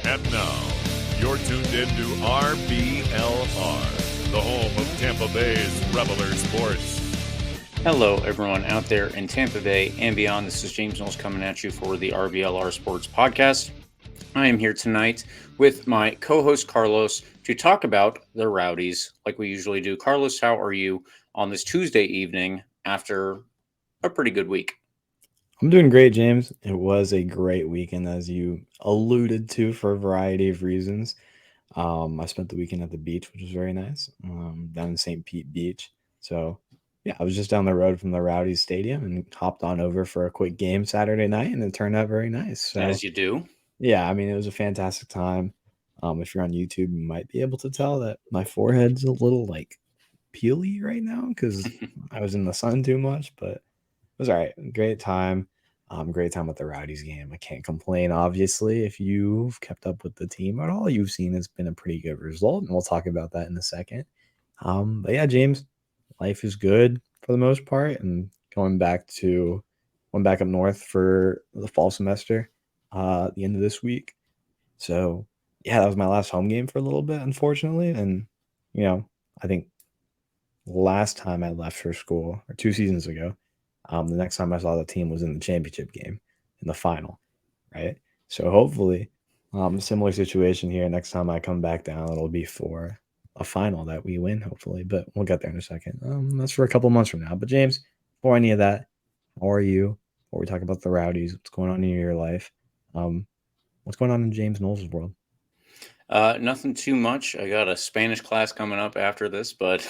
And now, you're tuned in to RBLR, the home of Tampa Bay's RBLR Sports. Hello, everyone out there in Tampa Bay and beyond. This is James Knowles coming at you for the RBLR Sports Podcast. I am here tonight with my co-host Carlos to talk about the Rowdies like we usually do. Carlos, how are you on this Tuesday evening after a pretty good week? I'm doing great, James. It was a great weekend, as you alluded to, for a variety of reasons. I spent the weekend at the beach, which was very nice, down in St. Pete Beach. So, yeah, I was just down the road from the Rowdies Stadium and hopped on over for a quick game Saturday night, and it turned out very nice. So, As you do. yeah, I mean, it was a fantastic time. If you're on YouTube, you might be able to tell that my forehead's a little, peely right now because I was in the sun too much, but it was all right. Great time. Great time with the Rowdies game. I can't complain, obviously. If you've kept up with the team at all, you've seen it's been a pretty good result, and we'll talk about that in a second. But yeah, James, life is good for the most part, and going back up north for the fall semester at the end of this week. So yeah, that was my last home game for a little bit, unfortunately. And I think last time I left for school, or 2 seasons ago, the next time I saw the team was in the championship game in the final, right? So hopefully, similar situation here. Next time I come back down, it'll be for a final that we win, hopefully. But we'll get there in a second. That's for a couple months from now. But James, before any of that, how are you? Before we talk about the Rowdies, what's going on in your life? What's going on in James Knowles' world? Nothing too much. I got a Spanish class coming up after this, but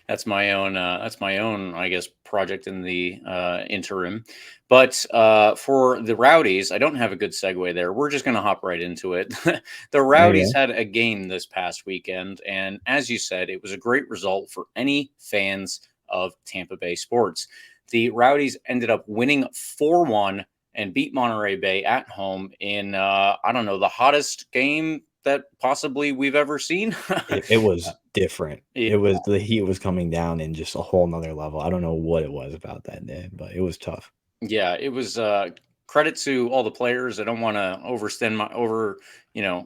that's my own, I guess, project in the interim. But for the Rowdies, I don't have a good segue there. We're just going to hop right into it. The Rowdies had a game this past weekend, and as you said, it was a great result for any fans of Tampa Bay sports. The Rowdies ended up winning 4-1 and beat Monterey Bay at home in, the hottest game that possibly we've ever seen. It was different. It was, the heat was coming down in just a whole nother level. I don't know what it was about that day, but it was tough. Yeah, it was credit to all the players. I don't want to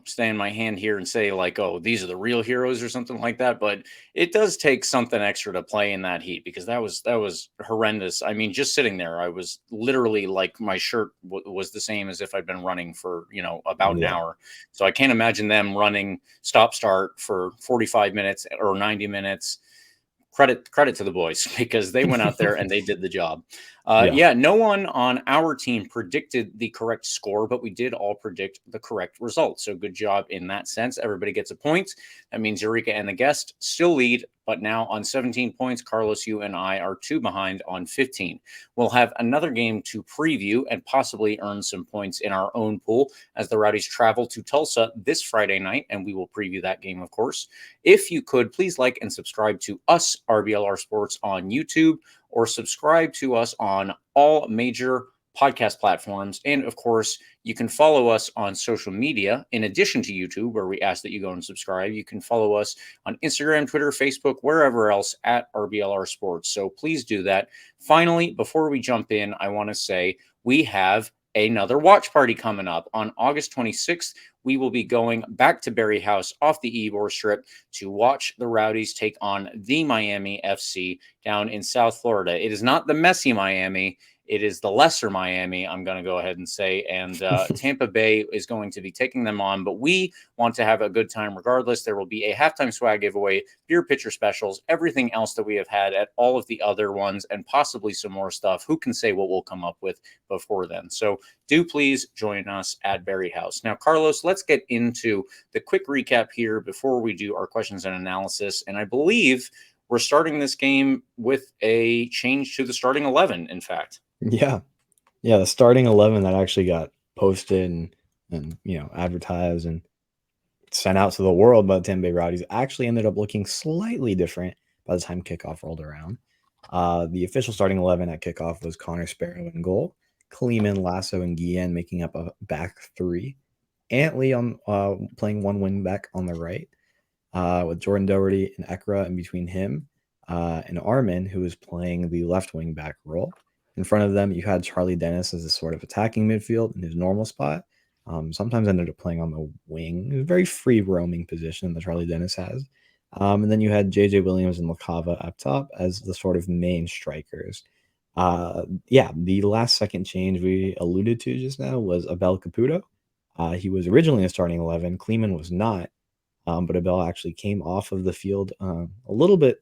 stay in my hand here and say oh, these are the real heroes or something like that. But it does take something extra to play in that heat, because that was horrendous. I mean, just sitting there, I was literally my shirt was the same as if I'd been running for, about an hour. So I can't imagine them running stop start for 45 minutes or 90 minutes. Credit to the boys, because they went out there and they did the job. No one on our team predicted the correct score, but we did all predict the correct result. So good job in that sense. Everybody gets a point. That means Eureka and the guest still lead, but now on 17 points. Carlos, you and I are 2 behind on 15. We'll have another game to preview and possibly earn some points in our own pool as the Rowdies travel to Tulsa this Friday night, and we will preview that game, of course. If you could, please like and subscribe to us, RBLR Sports, on YouTube, or subscribe to us on all major podcast platforms. And of course, you can follow us on social media in addition to YouTube, where we ask that you go and subscribe. You can follow us on Instagram, Twitter, Facebook, wherever else at RBLR Sports. So please do that. Finally, before we jump in, I want to say we have another watch party coming up on August 26th. We will be going back to BarrieHaus off the Ybor Strip to watch the Rowdies take on the Miami FC down in South Florida. It is not the messy Miami. It is the lesser Miami, I'm going to go ahead and say, and Tampa Bay is going to be taking them on, but we want to have a good time regardless. There will be a halftime swag giveaway, beer pitcher specials, everything else that we have had at all of the other ones, and possibly some more stuff. Who can say what we'll come up with before then? So do please join us at BarrieHaus. Now, Carlos, let's get into the quick recap here before we do our questions and analysis, and I believe we're starting this game with a change to the starting 11, in fact. Yeah, the starting 11 that actually got posted and advertised and sent out to the world by the Tampa Bay Rowdies actually ended up looking slightly different by the time kickoff rolled around. The official starting 11 at kickoff was Connor Sparrow in goal, Kleeman, Lasso, and Guillen making up a back 3. Antley playing one wing back on the right, with Jordan Doherty and Ekra in between him, and Armin, who was playing the left wing back role. In front of them, you had Charlie Dennis as a sort of attacking midfield in his normal spot, Sometimes ended up playing on the wing, a very free roaming position that Charlie Dennis has. And then you had JJ Williams and LaCava up top as the sort of main strikers. Yeah, the last second change we alluded to just now was Abel Caputo. He was originally a starting 11. Kleeman was not, but Abel actually came off of the field a little bit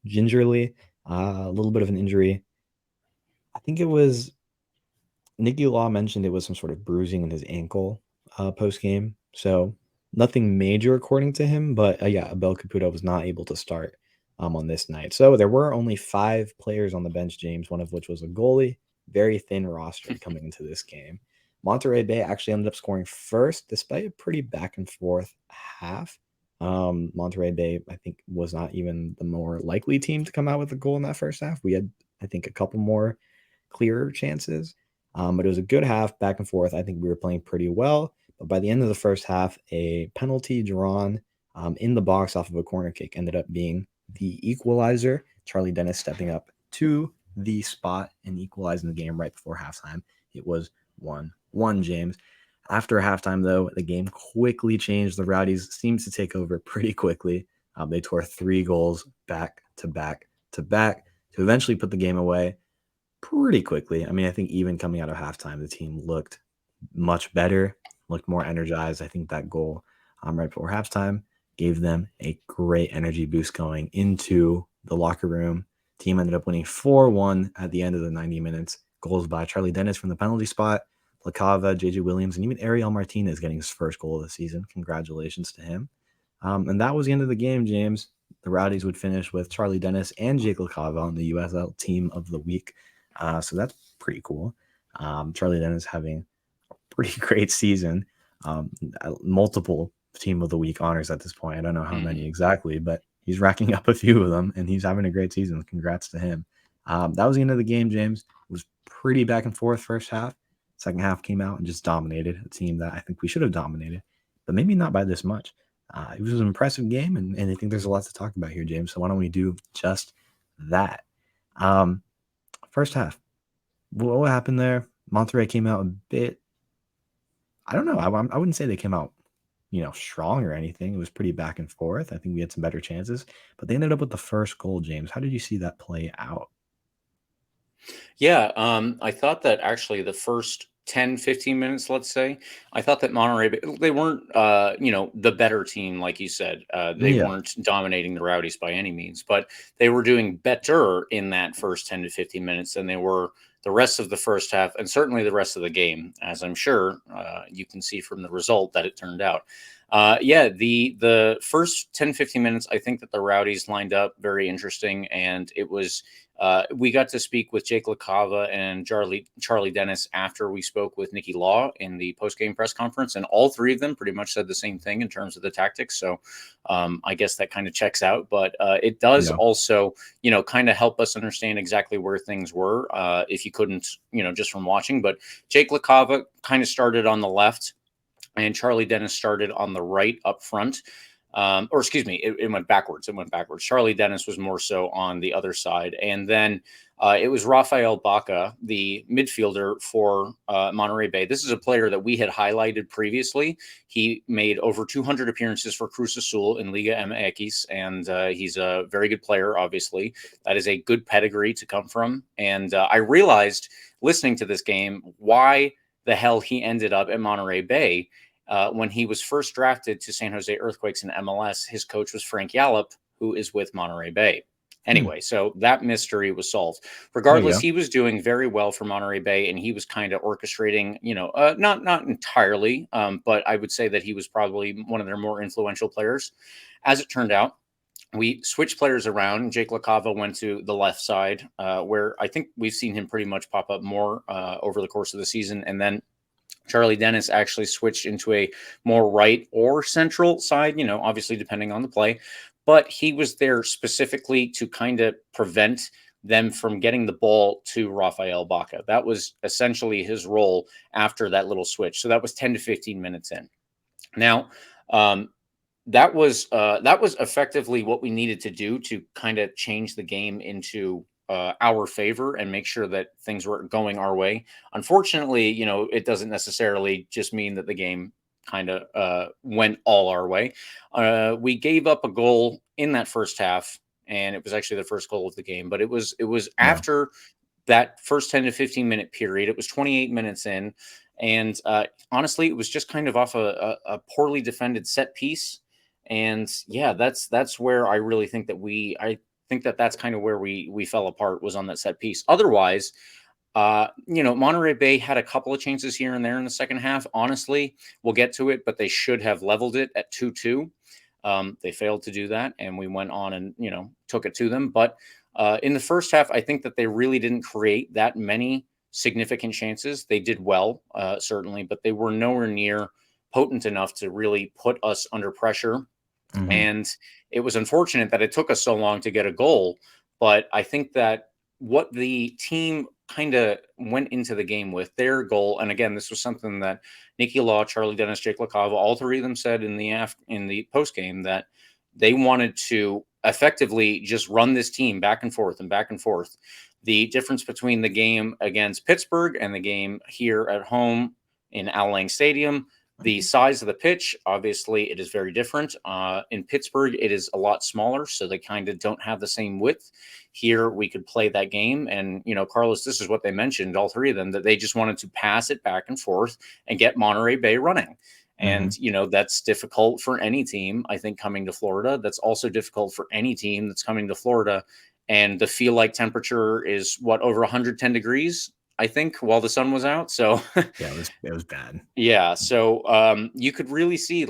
gingerly, a little bit of an injury. I think it was Nicky Law mentioned it was some sort of bruising in his ankle post game. So nothing major according to him, but yeah, Abel Caputo was not able to start on this night. So there were only 5 players on the bench, James, one of which was a goalie. Very thin roster coming into this game. Monterey Bay actually ended up scoring first, despite a pretty back and forth half. Monterey Bay, I think, was not even the more likely team to come out with a goal in that first half. We had, I think, a couple more clearer chances. But it was a good half back and forth. I think we were playing pretty well. But by the end of the first half, a penalty drawn in the box off of a corner kick ended up being the equalizer. Charlie Dennis stepping up to the spot and equalizing the game right before halftime. It was 1-1, James. After halftime, though, the game quickly changed. The Rowdies seemed to take over pretty quickly. They tore 3 goals back to back to back to eventually put the game away pretty quickly. I mean, I think even coming out of halftime, the team looked much better, looked more energized. I think that goal right before halftime gave them a great energy boost going into the locker room. Team ended up winning 4-1 at the end of the 90 minutes. Goals by Charlie Dennis from the penalty spot, LaCava, JJ Williams, and even Ariel Martinez getting his first goal of the season. Congratulations to him. And that was the end of the game, James. The Rowdies would finish with Charlie Dennis and Jake LaCava on the USL Team of the Week. So that's pretty cool. Charlie Dennis having a pretty great season. Multiple Team of the Week honors at this point. I don't know how many exactly, but he's racking up a few of them, and he's having a great season. Congrats to him. That was the end of the game, James. It was pretty back and forth first half. Second half came out and just dominated a team that I think we should have dominated, but maybe not by this much. It was an impressive game, and I think there's a lot to talk about here, James. So why don't we do just that? First half, what happened there? Monterey came out a bit. I don't know. I wouldn't say they came out, strong or anything. It was pretty back and forth. I think we had some better chances, but they ended up with the first goal. James, how did you see that play out? Yeah, I thought that actually the first 10, 15 minutes, let's say, I thought that Monterey, they weren't, the better team, like you said. They Yeah, weren't dominating the Rowdies by any means, but they were doing better in that first 10 to 15 minutes than they were the rest of the first half, and certainly the rest of the game, as I'm sure you can see from the result that it turned out. Yeah, the first 10, 15 minutes, I think that the Rowdies lined up very interesting, and it was we got to speak with Jake LaCava and Charlie Dennis after we spoke with Nicky Law in the post-game press conference, and all 3 of them pretty much said the same thing in terms of the tactics. So I guess that kind of checks out, but it does yeah, also, kind of help us understand exactly where things were if you couldn't, just from watching. But Jake LaCava kind of started on the left, and Charlie Dennis started on the right up front. Or excuse me, it went backwards. It went backwards. Charlie Dennis was more so on the other side. And then it was Rafael Baca, the midfielder for Monterey Bay. This is a player that we had highlighted previously. He made over 200 appearances for Cruz Azul in Liga MX, and he's a very good player, obviously. That is a good pedigree to come from. And I realized, listening to this game, why the hell he ended up at Monterey Bay. When he was first drafted to San Jose Earthquakes in MLS, his coach was Frank Yallop, who is with Monterey Bay. Anyway, so that mystery was solved. there you Regardless, go. he was doing very well for Monterey Bay, and he was kind of orchestrating, not entirely, but I would say that he was probably one of their more influential players. As it turned out, we switched players around. Jake LaCava went to the left side, where I think we've seen him pretty much pop up more over the course of the season, and then Charlie Dennis actually switched into a more right or central side, obviously depending on the play. But he was there specifically to kind of prevent them from getting the ball to Rafael Baca. That was essentially his role after that little switch. So that was 10 to 15 minutes in. Now, that was effectively what we needed to do to kind of change the game into our favor and make sure that things were going our way. Unfortunately, it doesn't necessarily just mean that the game kind of went all our way. We gave up a goal in that first half, and it was actually the first goal of the game, but it was after that first 10 to 15 minute period. It was 28 minutes in, and honestly, it was just kind of off a poorly defended set piece. And yeah, that's where I really think that I think that that's kind of where we fell apart, was on that set piece. Otherwise, Monterey Bay had a couple of chances here and there in the second half. Honestly, we'll get to it, but they should have leveled it at 2-2. They failed to do that, and we went on and, took it to them. But in the first half, I think that they really didn't create that many significant chances. They did well, certainly, but they were nowhere near potent enough to really put us under pressure. Mhm. And it was unfortunate that it took us so long to get a goal. But I think that what the team kind of went into the game with, their goal, and again, this was something that Nicky Law, Charlie Dennis, Jake LaCava, all three of them said in the post game, that they wanted to effectively just run this team back and forth and back and forth. The difference between the game against Pittsburgh and the game here at home in Al Lang Stadium, the size of the pitch, obviously, it is very different. In Pittsburgh, it is a lot smaller, so they kind of don't have the same width. Here, we could play that game. And, Carlos, this is what they mentioned, all three of them, that they just wanted to pass it back and forth and get Monterey Bay running. And, that's difficult for any team, I think, coming to Florida. That's also difficult for any team that's coming to Florida. And the feel like temperature is over 110 degrees, I think, while the sun was out. So yeah, it was bad. Yeah. So you could really see,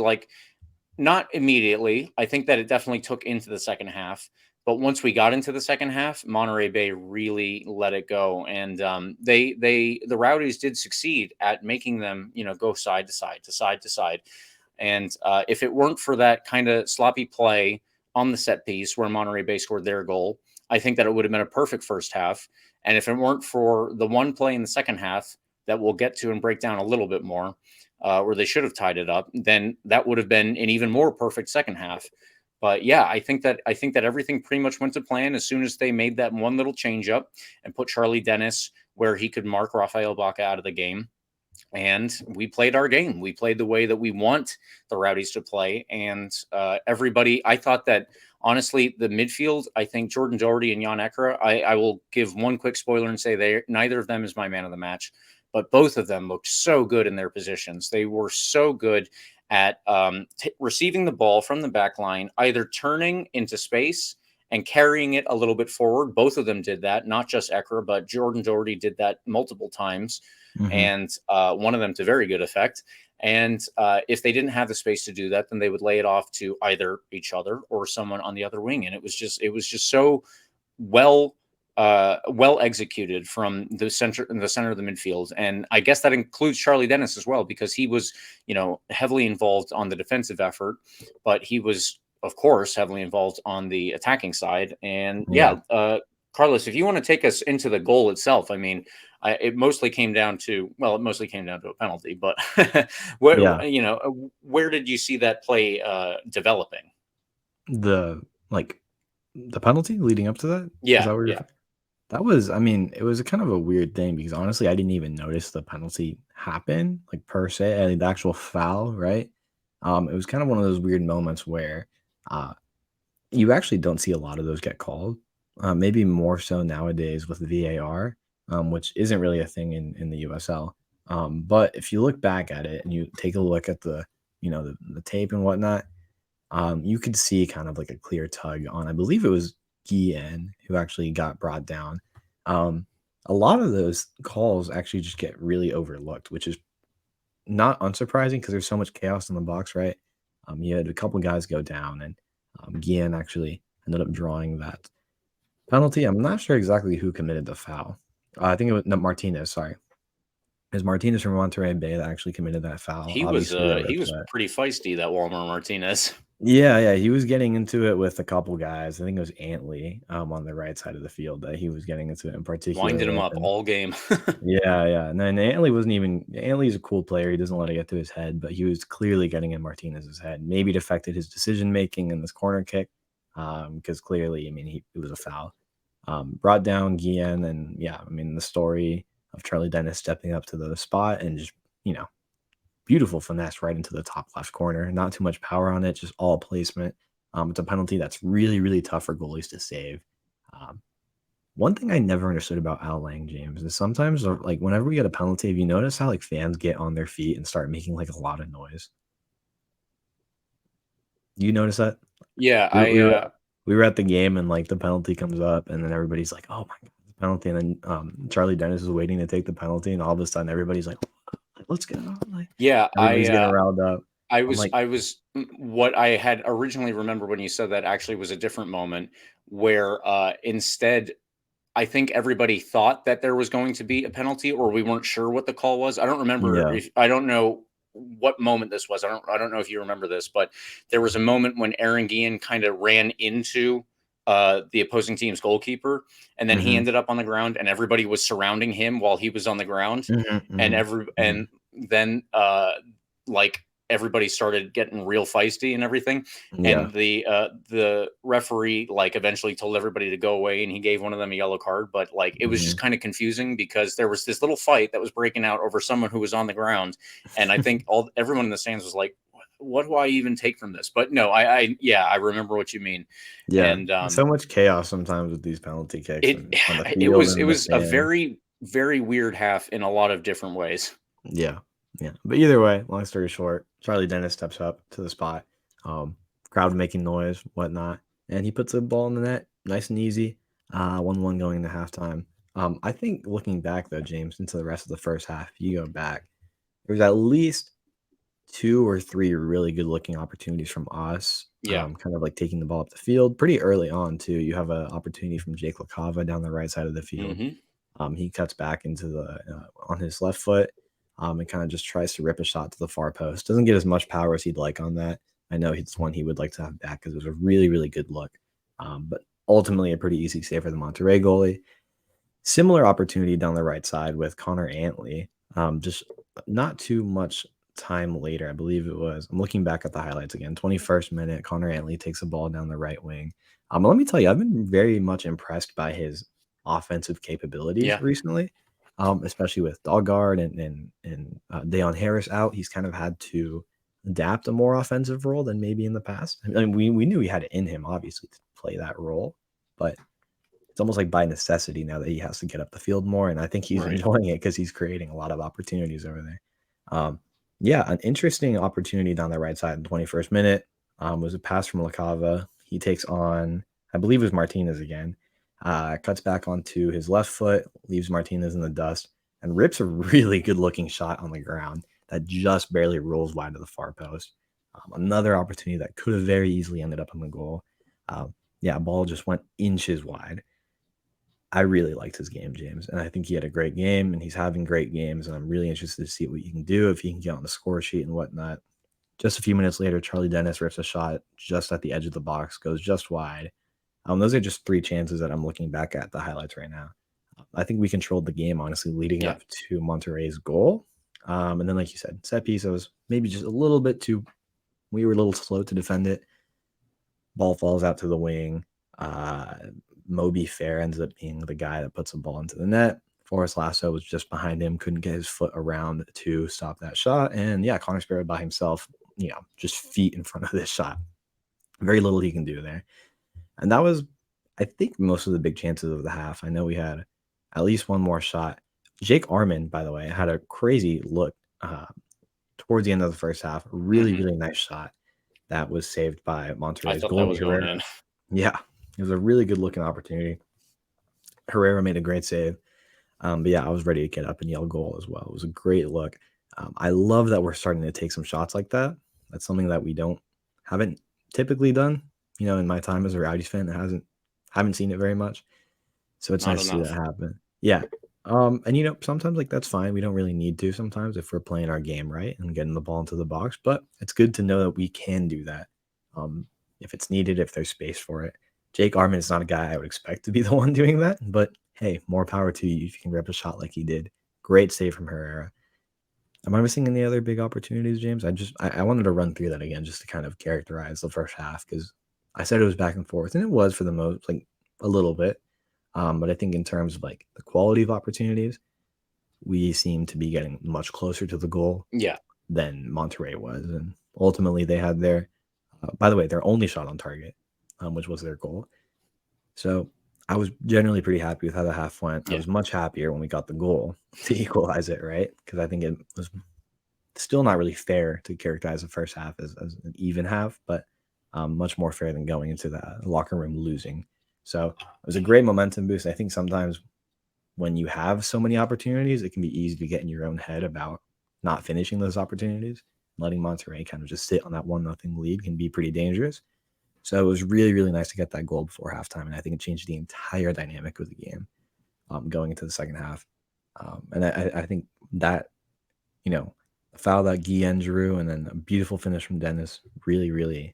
not immediately. I think that it definitely took into the second half. But once we got into the second half, Monterey Bay really let it go. And the Rowdies did succeed at making them, go side to side to side to side. And if it weren't for that kind of sloppy play on the set piece where Monterey Bay scored their goal, I think that it would have been a perfect first half. And if it weren't for the one play in the second half that we'll get to and break down a little bit more, where they should have tied it up, then that would have been an even more perfect second half. But yeah, I think that everything pretty much went to plan as soon as they made that one little change up and put Charlie Dennis where he could mark Rafael Baca out of the game. And we played our game. We played the way that we want the Rowdies to play. And everybody, I thought that, honestly, the midfield, I think Jordan Doherty and Jan Ekra, I will give one quick spoiler and say neither of them is my man of the match, but both of them looked so good in their positions. They were so good at receiving the ball from the back line, either turning into space and carrying it a little bit forward. Both of them did that, not just Ekra, but Jordan Doherty did that multiple times. And one of them to very good effect. And if they didn't have the space to do that, then they would lay it off to either each other or someone on the other wing. And it was just so well executed from the center of the midfield. And I guess that includes Charlie Dennis as well, because he was, heavily involved on the defensive effort, but he was, of course, heavily involved on the attacking side. And Carlos, if you want to take us into the goal itself, I mean, it mostly came down to a penalty, but where did you see that play developing? The penalty leading up to that? That was, it was kind of a weird thing, because honestly, I didn't even notice the penalty happen, per se, the actual foul, right? It was kind of one of those weird moments where you actually don't see a lot of those get called. Maybe more so nowadays with VAR, which isn't really a thing in the USL. But if you look back at it and you take a look at the tape and whatnot, you could see kind of like a clear tug on, I believe it was Guillen, who actually got brought down. A lot of those calls actually just get really overlooked, which is not unsurprising because there's so much chaos in the box, right? You had a couple guys go down, and Guillen actually ended up drawing that penalty. I'm not sure exactly who committed the foul. I think it was Martinez. Sorry, it was Martinez from Monterey Bay that actually committed that foul. He was pretty feisty, that Walmart Martinez. Yeah, he was getting into it with a couple guys. I think it was Antley on the right side of the field that he was getting into it in particular. Winded him up all game. Yeah. And then Antley's a cool player. He doesn't let it get to his head, but he was clearly getting in Martinez's head. Maybe it affected his decision making in this corner kick, because clearly, it was a foul. Brought down Guillen, and yeah, I mean the story of Charlie Dennis stepping up to the spot and just beautiful finesse right into the top left corner. Not too much power on it, just all placement. It's a penalty that's really, really tough for goalies to save. One thing I never understood about Al Lang, James, is sometimes like whenever we get a penalty, have you noticed how like fans get on their feet and start making like a lot of noise? You notice that? Yeah, We were at the game and like the penalty comes up and then everybody's like, "Oh my god, the penalty!" And then Charlie Dennis is waiting to take the penalty, and all of a sudden everybody's like, "Let's go!" Like yeah, everybody's getting riled up. I I'm was like, I was what I had originally remembered when you said that actually was a different moment where instead I think everybody thought that there was going to be a penalty, or we weren't sure what the call was. I don't remember yeah, if I don't know what moment this was. I don't know if you remember this, but there was a moment when Aaron Guillen kind of ran into the opposing team's goalkeeper, and then he hmm ended up on the ground, and everybody was surrounding him while he was on the ground, hmm and hmm hmm then like everybody started getting real feisty and everything, yeah, and the referee like eventually told everybody to go away, and he gave one of them a yellow card, but like it was just hmm kind of confusing because there was this little fight that was breaking out over someone who was on the ground, and I think everyone in the stands was like, what do I even take from this? But no, yeah, I remember what you mean. yeah. And So much chaos sometimes with these penalty kicks it and on the it field was and it in the was a stands. very, very weird half in a lot of different ways. Yeah, yeah. But either way, long story short, Charlie Dennis steps up to the spot. Um, Crowd making noise, whatnot, and he puts a ball in the net, nice and easy. 1-1 going into halftime. I think looking back though, James, into the rest of the first half, you go back, there was at least 2 or 3 really good looking opportunities from us. Yeah. Kind of like taking the ball up the field pretty early on too. You have an opportunity from Jake LaCava down the right side of the field. Hmm. He cuts back into the on his left foot, and kind of just tries to rip a shot to the far post. Doesn't get as much power as he'd like on that. I know it's one he would like to have back because it was a really, really good look. But ultimately, a pretty easy save for the Monterey goalie. Similar opportunity down the right side with Connor Antley. Just not too much time later, I believe it was. I'm looking back at the highlights again. 21st minute, Connor Antley takes a ball down the right wing. Let me tell you, I've been very much impressed by his offensive capabilities Yeah. recently, especially with Doggard and Deon Harris out. He's kind of had to adapt a more offensive role than maybe in the past. I mean, we knew he had it in him, obviously, to play that role, but it's almost like by necessity now that he has to get up the field more, and I think he's Right. enjoying it because he's creating a lot of opportunities over there. Yeah, an interesting opportunity down the right side in the 21st minute was a pass from LaCava. He takes on, I believe it was Martinez again, cuts back onto his left foot, leaves Martinez in the dust, and rips a really good-looking shot on the ground that just barely rolls wide to the far post. Another opportunity that could have very easily ended up on the goal. Yeah, ball just went inches wide. I really liked his game, James, and I think he had a great game, and he's having great games, and I'm really interested to see what he can do if he can get on the score sheet and whatnot. Just a few minutes later, Charlie Dennis rips a shot just at the edge of the box, goes just wide. Those are just 3 chances that I'm looking back at the highlights right now. I think we controlled the game, honestly, leading Yeah. up to Monterrey's goal. And then, like you said, set piece, I was maybe just a little bit too – we were a little slow to defend it. Ball falls out to the wing. Moby Fair ends up being the guy that puts the ball into the net. Forrest Lasso was just behind him, couldn't get his foot around to stop that shot. And yeah, Connor Sparrow by himself, just feet in front of this shot. Very little he can do there. And that was, I think, most of the big chances of the half. I know we had at least one more shot. Jake Armand, by the way, had a crazy look towards the end of the first half. Really, Hmm. really nice shot that was saved by I Monterrey's thought that was goalie going Herrera. in. Yeah, it was a really good looking opportunity. Herrera made a great save. But yeah, I was ready to get up and yell goal as well. It was a great look. I love that we're starting to take some shots like that. That's something that we haven't typically done. In my time as a Rowdies fan, haven't seen it very much. So it's Not nice to see that enough. happen. Yeah. And sometimes like that's fine. We don't really need to sometimes if we're playing our game right and getting the ball into the box. But it's good to know that we can do that. If it's needed, if there's space for it. Jake Armand is not a guy I would expect to be the one doing that, but hey, more power to you if you can rip a shot like he did. Great save from Herrera. Am I missing any other big opportunities, James? I wanted to run through that again just to kind of characterize the first half because I said it was back and forth, and it was for the most, like a little bit. But I think in terms of like the quality of opportunities, we seem to be getting much closer to the goal Yeah. than Monterey was. And ultimately they had their, by the way, their only shot on target, which was their goal. So I was generally pretty happy with how the half went. I Yeah. was much happier when we got the goal to equalize it, right? Because I think it was still not really fair to characterize the first half as an even half, but much more fair than going into the locker room losing. So it was a great momentum boost. I think sometimes when you have so many opportunities, it can be easy to get in your own head about not finishing those opportunities. Letting Monterey kind of just sit on that 1-0 lead can be pretty dangerous. So it was really, really nice to get that goal before halftime. And I think it changed the entire dynamic of the game going into the second half. And I think that, you know, a foul that Guillen drew and then a beautiful finish from Dennis really, really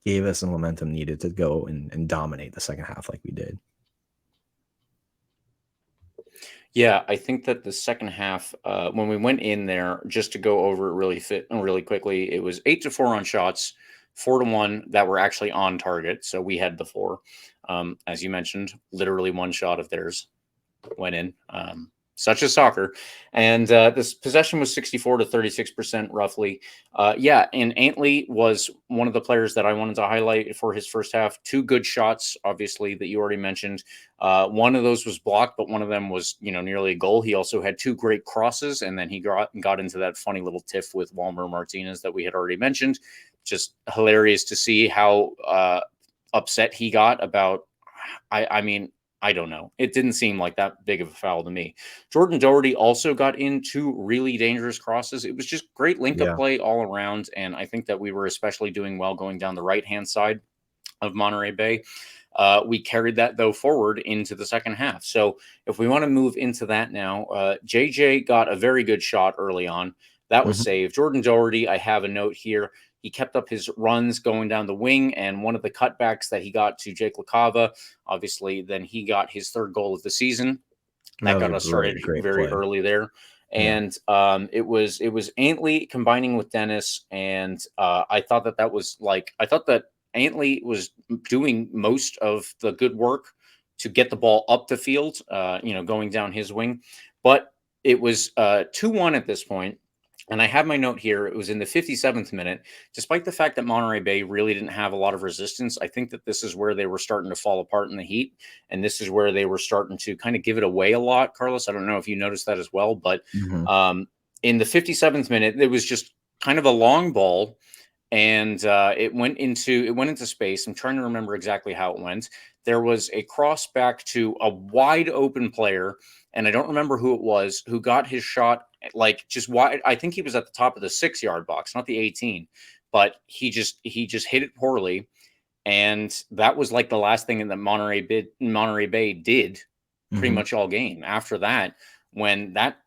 gave us the momentum needed to go and dominate the second half like we did. Yeah, I think that the second half, when we went in there, just to go over it really quickly, it was 8-4 on shots, 4-1 that were actually on target. So we had the 4. As you mentioned, literally one shot of theirs went in. Such as soccer. And this possession was 64-36% roughly. Yeah, and Antley was one of the players that I wanted to highlight for his first half. 2 good shots, obviously, that you already mentioned. One of those was blocked, but one of them was, nearly a goal. He also had 2 great crosses, and then he got into that funny little tiff with Walmer Martinez that we had already mentioned. Just hilarious to see how upset he got about, I mean, I don't know. It didn't seem like that big of a foul to me. Jordan Doherty also got in 2 really dangerous crosses. It was just great link-up play all around, and I think that we were especially doing well going down the right-hand side of Monterey Bay. We carried that, though, forward into the second half. So if we want to move into that now, JJ got a very good shot early on. That was saved. Jordan Doherty, I have a note here. He kept up his runs going down the wing, and one of the cutbacks that he got to Jake LaCava, obviously, then he got his 3rd goal of the season. That got us started very early there. And it was Antley combining with Dennis, and I thought that was I thought that Antley was doing most of the good work to get the ball up the field, going down his wing. But it was 2-1 at this point. And I have my note here. It was in the 57th minute. Despite the fact that Monterey Bay really didn't have a lot of resistance, I think that this is where they were starting to fall apart in the heat. And this is where they were starting to kind of give it away a lot, Carlos. I don't know if you noticed that as well. But in the 57th minute, it was just kind of a long ball. And it went into space. I'm trying to remember exactly how it went. There was a cross back to a wide open player, and I don't remember who it was, who got his shot just wide. I think he was at the top of the 6-yard box, not the 18, but he just hit it poorly, and that was like the last thing that Monterey Bay did pretty much all game. After that, when that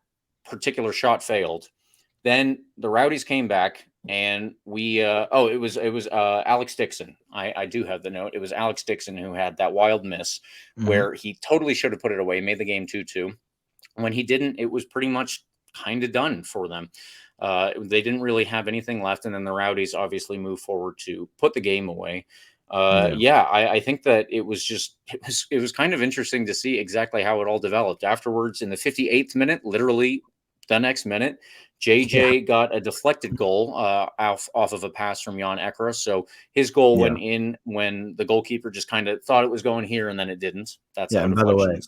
particular shot failed, then the Rowdies came back. And we, it was Alex Dixon. I do have the note. It was Alex Dixon who had that wild miss where he totally should have put it away, made the game 2-2. When he didn't, it was pretty much kind of done for them. They didn't really have anything left. And then the Rowdies obviously moved forward to put the game away. I think that it was kind of interesting to see exactly how it all developed. Afterwards, in the 58th minute, literally the next minute, JJ got a deflected goal off of a pass from Jan Ekra. So his goal went in when the goalkeeper just kind of thought it was going here, and then it didn't. That's and by the way,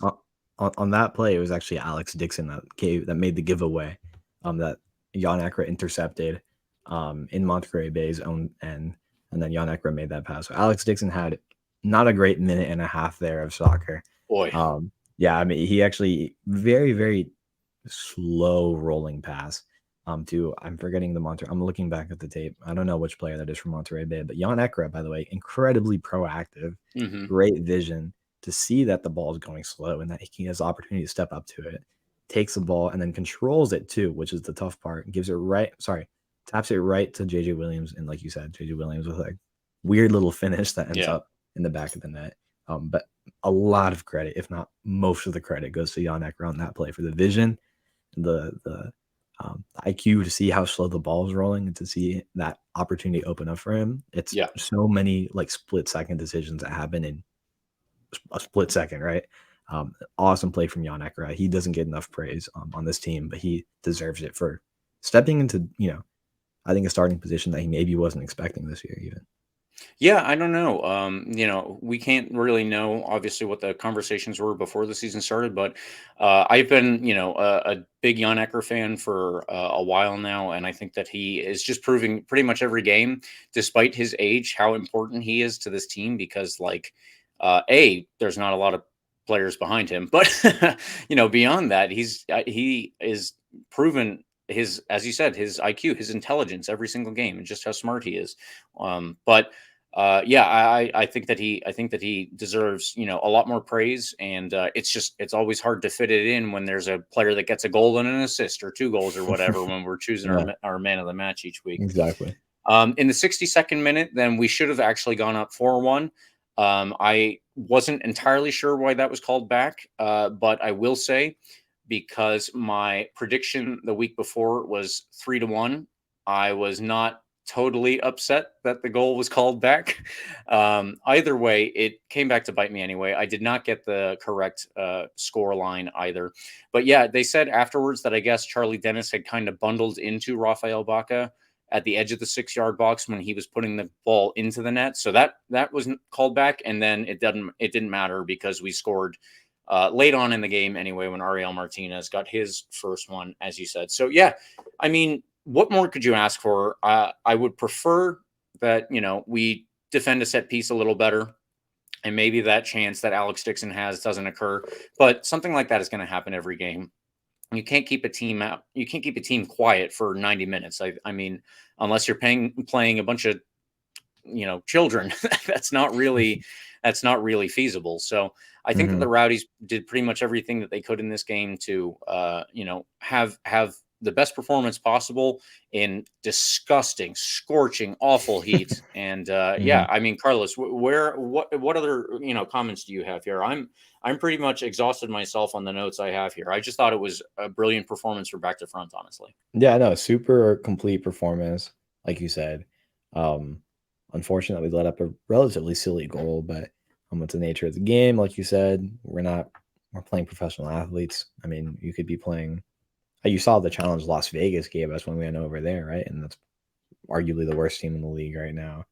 on that play, it was actually Alex Dixon that made the giveaway that Jan Ekra intercepted in Monterey Bay's own end, and then Jan Ekra made that pass. So Alex Dixon had not a great minute and a half there of soccer. Boy. I mean, he actually very, very slow rolling pass to, I'm forgetting I'm looking back at the tape. I don't know which player that is from Monterey Bay, but Jan Ekra, by the way, incredibly proactive, great vision to see that the ball is going slow and that he has the opportunity to step up to it, takes the ball and then controls it too, which is the tough part. Taps it right to JJ Williams. And like you said, JJ Williams with a weird little finish that ends up in the back of the net. But a lot of credit, if not most of the credit, goes to Jan Ekra on that play for the vision, the IQ to see how slow the ball is rolling and to see that opportunity open up for him. It's so many like split-second decisions that happen in a split second, right? Awesome play from Jan Ekra. He doesn't get enough praise on this team, but he deserves it for stepping into, I think a starting position that he maybe wasn't expecting this year even. Yeah, I don't know. We can't really know obviously what the conversations were before the season started, but I've been, a big Jan Ecker fan for a while now, and I think that he is just proving pretty much every game, despite his age, how important he is to this team. Because, like, there's not a lot of players behind him, but beyond that, he is proven his, as you said, his IQ, his intelligence every single game, and just how smart he is. But yeah, I think that he deserves, a lot more praise, and it's always hard to fit it in when there's a player that gets a goal and an assist or 2 goals or whatever when we're choosing Yeah, our man of the match each week. exactly. In the 62nd minute, then we should have actually gone up 4-1. I wasn't entirely sure why that was called back, but I will say, because my prediction the week before was 3-1, I was not totally upset that the goal was called back. Either way, it came back to bite me anyway. I did not get the correct score line either. But yeah, they said afterwards that I guess Charlie Dennis had kind of bundled into Rafael Baca at the edge of the 6-yard box when he was putting the ball into the net. So that was called back, and then it didn't matter because we scored late on in the game anyway when Ariel Martinez got his first one, as you said. So yeah, I mean, what more could you ask for? I would prefer that, we defend a set piece a little better, and maybe that chance that Alex Dixon has doesn't occur. But something like that is going to happen every game. You can't keep a team out. You can't keep a team quiet for 90 minutes. I mean, unless you're playing a bunch of, children, that's not really feasible. So I think that the Rowdies did pretty much everything that they could in this game to, have the best performance possible in disgusting, scorching, awful heat. And yeah, I mean, Carlos, what other comments do you have here? I'm pretty much exhausted myself on the notes I have here. I just thought it was a brilliant performance for back to front, honestly. Yeah, no, super complete performance, like you said. Unfortunately, we let up a relatively silly goal, but it's the nature of the game. Like you said, we're playing professional athletes. I mean, you could be playing. You saw the challenge Las Vegas gave us when we went over there, right? And that's arguably the worst team in the league right now.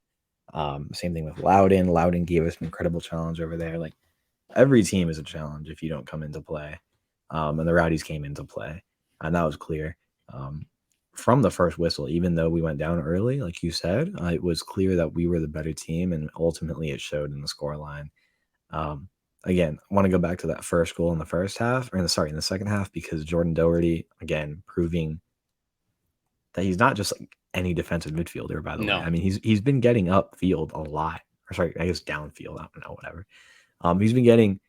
Same thing with Loudon. Loudon gave us an incredible challenge over there. Like, every team is a challenge if you don't come into play. And the Rowdies came into play, and that was clear. From the first whistle, even though we went down early, like you said, it was clear that we were the better team, and ultimately it showed in the scoreline. Again, I want to go back to that first goal in the first half, in the second half, because Jordan Doherty, again, proving that he's not just like any defensive midfielder, by the way. I mean, he's been getting upfield a lot. Or sorry, I guess downfield. I don't know, whatever. He's been getting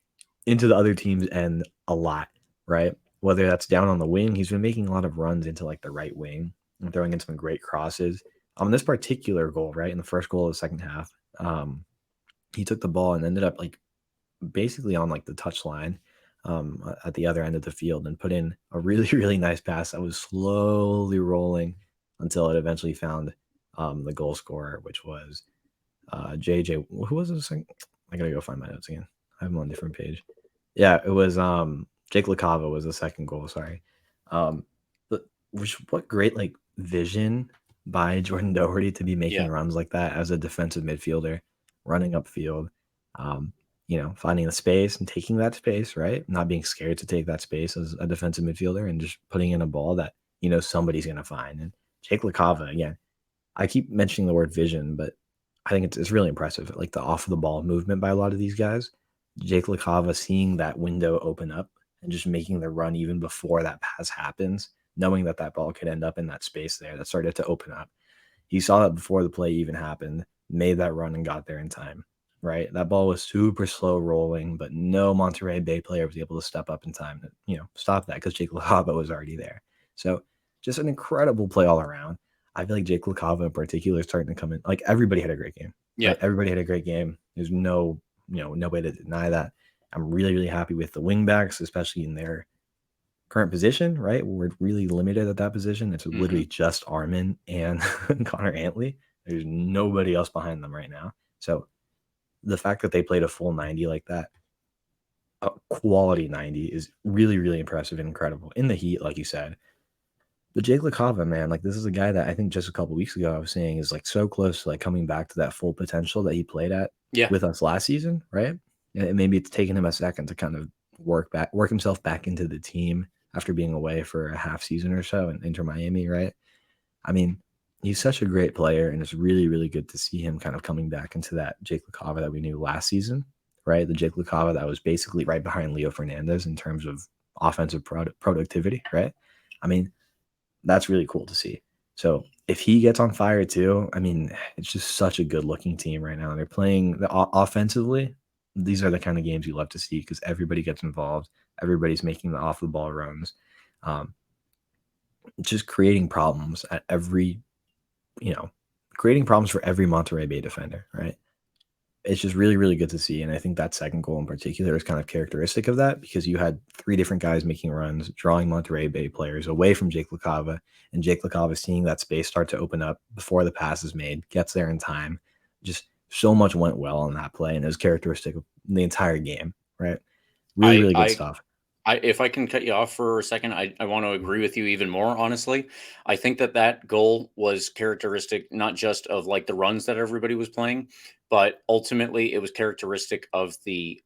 into the other team's end a lot, right? Whether that's down on the wing, he's been making a lot of runs into like the right wing and throwing in some great crosses. On this particular goal, right, in the first goal of the second half, he took the ball and ended up like basically on like the touchline at the other end of the field and put in a really, really nice pass that was slowly rolling until it eventually found the goal scorer, which was JJ. Who was it? I gotta go find my notes again. I have them on a different page. Yeah, it was Jake LaCava was the second goal. Sorry. But what great like vision by Jordan Doherty to be making runs like that as a defensive midfielder, running upfield, finding the space and taking that space, right? Not being scared to take that space as a defensive midfielder and just putting in a ball that, somebody's going to find. And Jake LaCava, again, I keep mentioning the word vision, but I think it's really impressive. Like the off the ball movement by a lot of these guys. Jake LaCava seeing that window open up and just making the run even before that pass happens, knowing that that ball could end up in that space there that started to open up. He saw that before the play even happened, made that run and got there in time, right? That ball was super slow rolling, but no Monterey Bay player was able to step up in time to, stop that because Jake LaCava was already there. So just an incredible play all around. I feel like Jake LaCava in particular is starting to come in. Like, everybody had a great game. Yeah. Right? Everybody had a great game. There's no way to deny that. I'm really, really happy with the wingbacks, especially in their current position, right? We're really limited at that position. It's literally just Armin and Connor Antley. There's nobody else behind them right now. So the fact that they played a full 90 like that a quality 90 is really, really impressive and incredible in the heat, like you said. But Jake LaCava, man, like this is a guy that I think just a couple weeks ago I was saying is like so close to like coming back to that full potential that he played at Yeah. with us last season, right? And maybe it's taken him a second to kind of work himself back into the team after being away for a half season or so and Inter Miami, right? I mean, he's such a great player, and it's really, really good to see him kind of coming back into that Jake LaCava that we knew last season, right? The Jake LaCava that was basically right behind Leo Fernandez in terms of offensive productivity, right? I mean, that's really cool to see. So if he gets on fire too, I mean, it's just such a good looking team right now. They're playing offensively. These are the kind of games you love to see because everybody gets involved. Everybody's making the off the ball runs. Just creating problems at every, creating problems for every Monterey Bay defender, right? It's just really, really good to see. And I think that second goal in particular is kind of characteristic of that because you had 3 different guys making runs, drawing Monterey Bay players away from Jake LaCava, and Jake LaCava seeing that space start to open up before the pass is made, gets there in time. Just so much went well on that play, and it was characteristic of the entire game, right? Really, really good stuff. If I can cut you off for a second, I want to agree with you even more, honestly. I think that goal was characteristic not just of like the runs that everybody was playing, but ultimately it was characteristic of the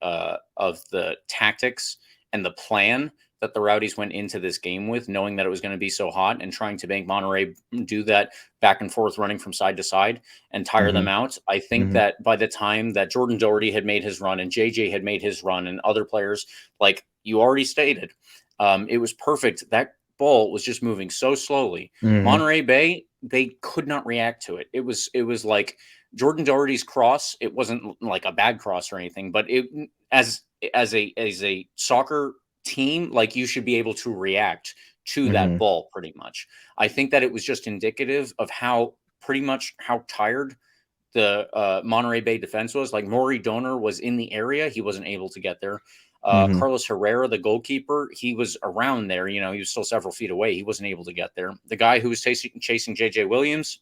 tactics and the plan that the Rowdies went into this game with, knowing that it was going to be so hot and trying to make Monterey do that back and forth running from side to side and tire them out. I think that by the time that Jordan Doherty had made his run and JJ had made his run and other players, like you already stated, it was perfect. That ball was just moving so slowly. Monterey Bay, they could not react to it. It was like Jordan Doherty's cross. It wasn't like a bad cross or anything, but it as a soccer team, like you should be able to react to that ball pretty much. I think that it was just indicative of how tired the Monterey Bay defense was. Like Maury Donor was in the area. He wasn't able to get there. Carlos Herrera, the goalkeeper, he was around there. He was still several feet away. He wasn't able to get there. The guy who was chasing JJ Williams,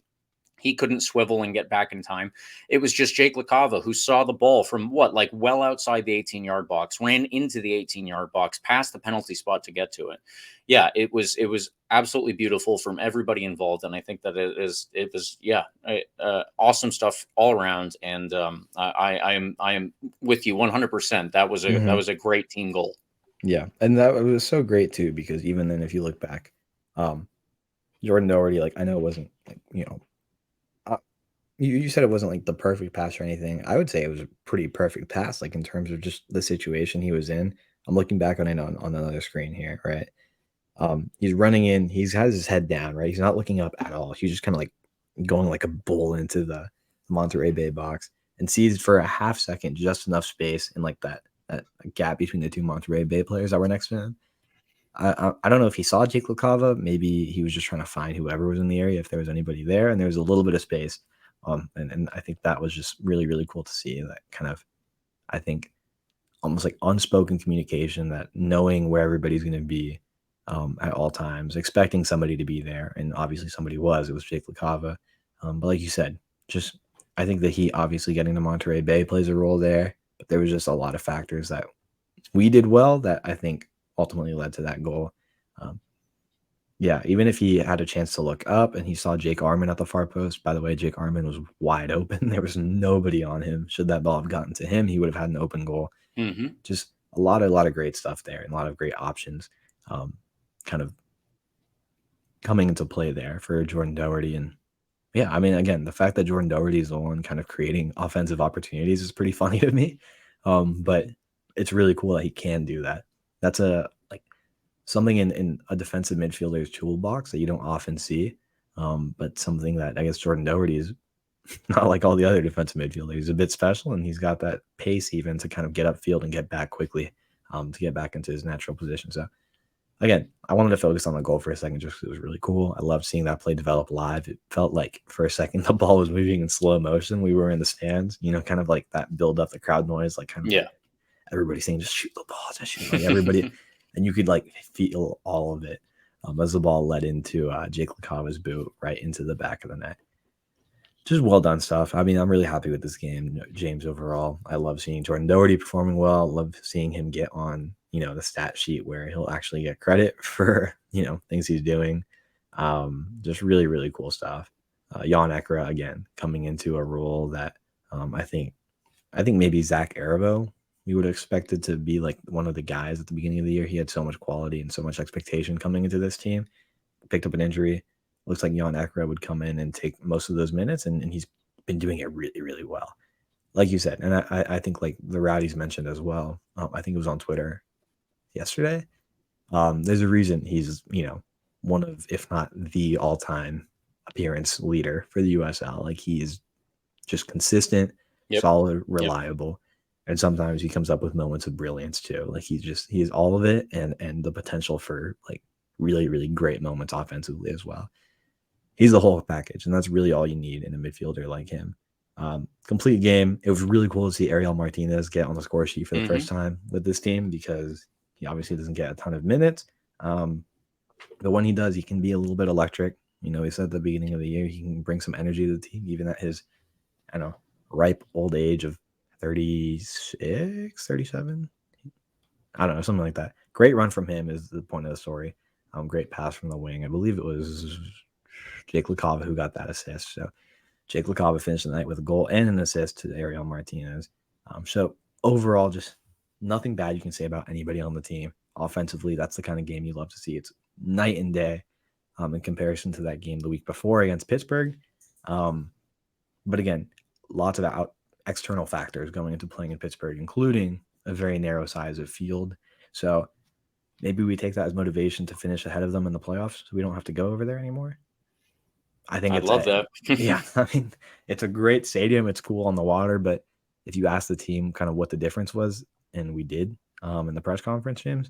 he couldn't swivel and get back in time. It was just Jake LaCava who saw the ball from well outside the 18-yard box, ran into the 18-yard box, past the penalty spot to get to it. Yeah, it was absolutely beautiful from everybody involved, and I think that it was awesome stuff all around. And I am with you 100%. That was a great team goal. Yeah, and that was so great too because even then, if you look back, Jordan Doherty, like I know it wasn't like you said it wasn't like the perfect pass or anything. I would say it was a pretty perfect pass, like in terms of just the situation he was in. I'm looking back on it on another screen here, right? He's running in, he has his head down, right? He's not looking up at all. He's just kind of like going like a bull into the Monterey Bay box and sees for a half second just enough space in like that gap between the 2 Monterey Bay players that were next to him. I don't know if he saw Jake LaCava. Maybe he was just trying to find whoever was in the area, if there was anybody there, and there was a little bit of space. And I think that was just really, really cool to see that kind of, I think, almost like unspoken communication, that knowing where everybody's going to be at all times, expecting somebody to be there. And obviously somebody was. It was Jake LaCava. But like you said, just I think that he obviously getting to Monterey Bay plays a role there. But there was just a lot of factors that we did well that I think ultimately led to that goal. Yeah, even if he had a chance to look up and he saw Jake Arman at the far post, by the way, Jake Arman was wide open. There was nobody on him. Should that ball have gotten to him, he would have had an open goal. Just a lot of great stuff there and a lot of great options kind of coming into play there for Jordan Doherty. And yeah, I mean, again, the fact that Jordan Doherty is the one kind of creating offensive opportunities is pretty funny to me. But it's really cool that he can do that. That's something in a defensive midfielder's toolbox that you don't often see, but something that I guess Jordan Doherty is not like all the other defensive midfielders. He's a bit special, and he's got that pace even to kind of get upfield and get back quickly to get back into his natural position. So again, I wanted to focus on the goal for a second just because it was really cool. I loved seeing that play develop live. It felt like for a second the ball was moving in slow motion. We were in the stands, kind of like that build up the crowd noise, like kind of like everybody saying, just shoot the ball, just shoot. Like everybody. And you could like feel all of it as the ball led into Jake LaCava's boot right into the back of the net. just well done stuff. I mean, I'm really happy with this game, James, overall. I love seeing Jordan Doherty performing well. I love seeing him get on, the stat sheet where he'll actually get credit for, things he's doing. Just really, really cool stuff. Jan Ekra, again, coming into a role that I think maybe Zach Arabo, we would have expected to be like one of the guys at the beginning of the year. He had so much quality and so much expectation coming into this team. Picked up an injury. Looks like Jan Ekra would come in and take most of those minutes, and he's been doing it really, really well. Like you said, and I think like the Rowdies mentioned as well, I think it was on Twitter yesterday. There's a reason he's, one of, if not the all-time appearance leader for the USL. Like, he is just consistent, solid, reliable. And sometimes he comes up with moments of brilliance too. Like, he is all of it, and the potential for like really, really great moments offensively as well. He's the whole package, and that's really all you need in a midfielder like him. Complete game. It was really cool to see Ariel Martinez get on the score sheet for the first time with this team, because he obviously doesn't get a ton of minutes. But when he does, he can be a little bit electric. He said at the beginning of the year he can bring some energy to the team, even at his, ripe old age of 36, 37. I don't know, something like that. Great run from him is the point of the story. Great pass from the wing. I believe it was Jake LaCava who got that assist. So Jake LaCava finished the night with a goal and an assist to Ariel Martinez. So overall, just nothing bad you can say about anybody on the team. Offensively, that's the kind of game you love to see. It's night and day in comparison to that game the week before against Pittsburgh. But again, lots of external factors going into playing in Pittsburgh, including a very narrow size of field. So maybe we take that as motivation to finish ahead of them in the playoffs, so we don't have to go over there anymore. I think I'd love that. Yeah, I mean, it's a great stadium. It's cool on the water, but if you ask the team kind of what the difference was, and we did in the press conference, James,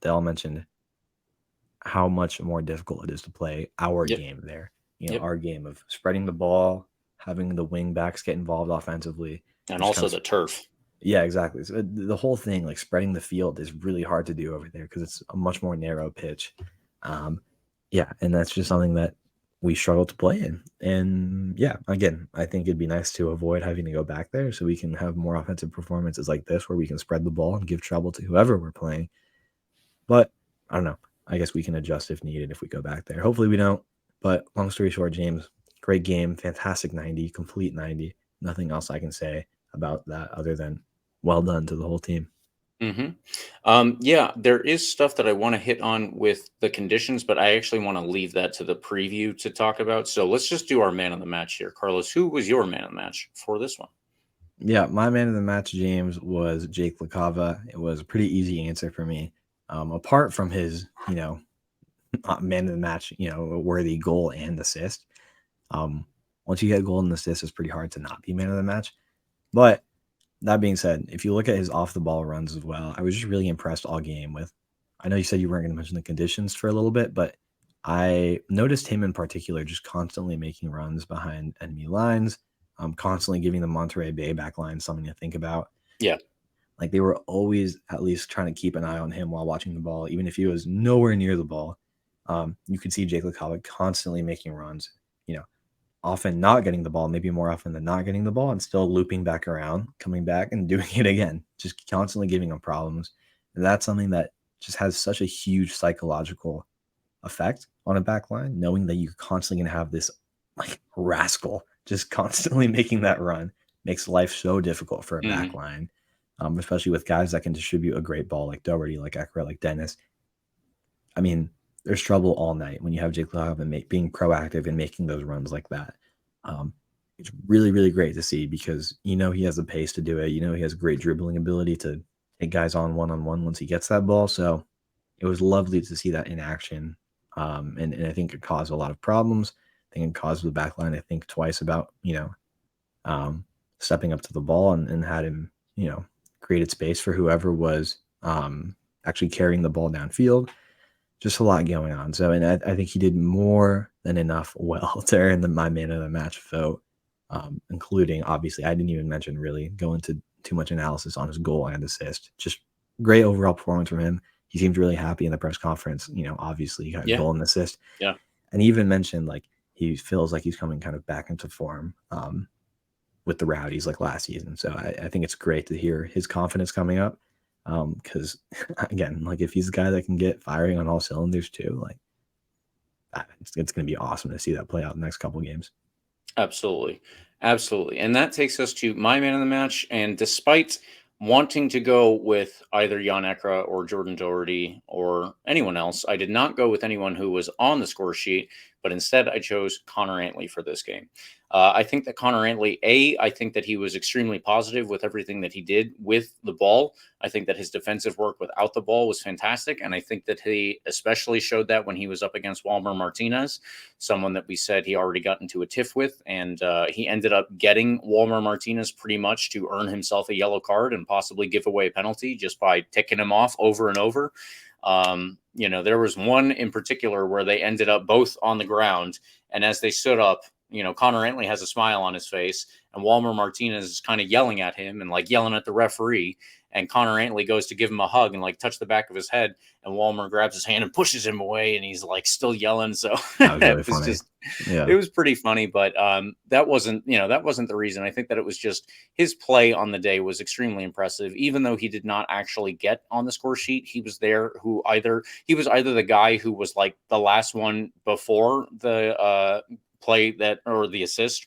they all mentioned how much more difficult it is to play our game there. Our game of spreading the ball, having the wing backs get involved offensively. And also the turf. Yeah, exactly. So the whole thing, like spreading the field, is really hard to do over there because it's a much more narrow pitch. And that's just something that we struggle to play in. And again, I think it'd be nice to avoid having to go back there so we can have more offensive performances like this where we can spread the ball and give trouble to whoever we're playing. But I don't know. I guess we can adjust if needed if we go back there. Hopefully we don't. But long story short, James, great game, fantastic 90, complete 90. Nothing else I can say about that other than well done to the whole team. There is stuff that I want to hit on with the conditions, but I actually want to leave that to the preview to talk about. So let's just do our man of the match here. Carlos, who was your man of the match for this one? Yeah, my man of the match, James, was Jake LaCava. It was a pretty easy answer for me. Apart from his, man of the match, worthy goal and assist. Once you get a goal and assist, it's pretty hard to not be man of the match. But that being said, if you look at his off the ball runs as well, I was just really impressed all game with. I know you said you weren't going to mention the conditions for a little bit, but I noticed him in particular just constantly making runs behind enemy lines, constantly giving the Monterey Bay back line something to think about. Yeah. Like they were always at least trying to keep an eye on him while watching the ball, even if he was nowhere near the ball. You could see Jake LaCava constantly making runs, often not getting the ball, maybe more often than not getting the ball, and still looping back around, coming back and doing it again, just constantly giving him problems. And that's something that just has such a huge psychological effect on a back line, knowing that you're constantly going to have this like rascal just constantly making that run makes life so difficult for a back line, especially with guys that can distribute a great ball like Doherty, like Ekra, like Dennis. I mean, there's trouble all night when you have Jake LaCava being proactive and making those runs like that. It's really, really great to see because he has the pace to do it. He has great dribbling ability to take guys on one-on-one once he gets that ball. So it was lovely to see that in action. And I think it caused a lot of problems. I think it caused the back line to think twice about, stepping up to the ball and had him, created space for whoever was actually carrying the ball downfield. Just a lot going on. So, and I think he did more than enough well to earn my man of the match vote, including, obviously, I didn't even mention really go into too much analysis on his goal and assist. Just great overall performance from him. He seemed really happy in the press conference. Obviously, he got a goal and assist. Yeah. And he even mentioned, like, he feels like he's coming kind of back into form with the Rowdies like last season. So I think it's great to hear his confidence coming up. Because again, like if he's the guy that can get firing on all cylinders too, like it's going to be awesome to see that play out in the next couple games. Absolutely. Absolutely. And that takes us to my man of the match. And despite wanting to go with either Jan Ekra or Jordan Doherty or anyone else, I did not go with anyone who was on the score sheet, but instead I chose Connor Antley for this game. I think that Connor Antley, I think that he was extremely positive with everything that he did with the ball. I think that his defensive work without the ball was fantastic. And I think that he especially showed that when he was up against Walmer Martinez, someone that we said he already got into a tiff with. And he ended up getting Walmer Martinez pretty much to earn himself a yellow card and possibly give away a penalty just by ticking him off over and over. There was one in particular where they ended up both on the ground. And as they stood up, Connor Antley has a smile on his face, and Walmer Martinez is kind of yelling at him and like yelling at the referee. And Connor Antley goes to give him a hug and like touch the back of his head, and Walmer grabs his hand and pushes him away, and he's like still yelling. So it was pretty funny, but that wasn't the reason. I think that it was just his play on the day was extremely impressive. Even though he did not actually get on the score sheet, he was there. He was either the guy who was like the last one before the play that or the assist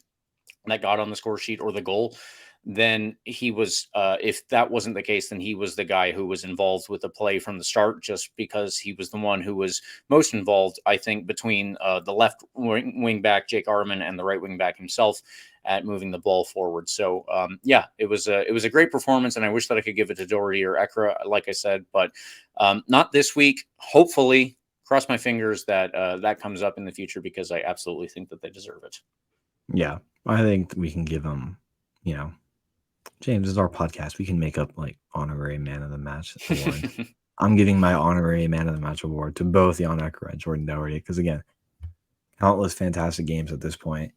that got on the score sheet or the goal. Then he was, if that wasn't the case, then he was the guy who was involved with the play from the start, just because he was the one who was most involved, I think, between the left wing back, Jake Arman, and the right wing back himself at moving the ball forward. So, it was a great performance, and I wish that I could give it to Doherty or Ekra, like I said, but not this week. Hopefully, cross my fingers that that comes up in the future, because I absolutely think that they deserve it. Yeah, I think we can give them, James, is our podcast. We can make up like honorary man of the match award. I'm giving my honorary man of the match award to both Jan Ekra and Jordan Doherty, because again, countless fantastic games at this point,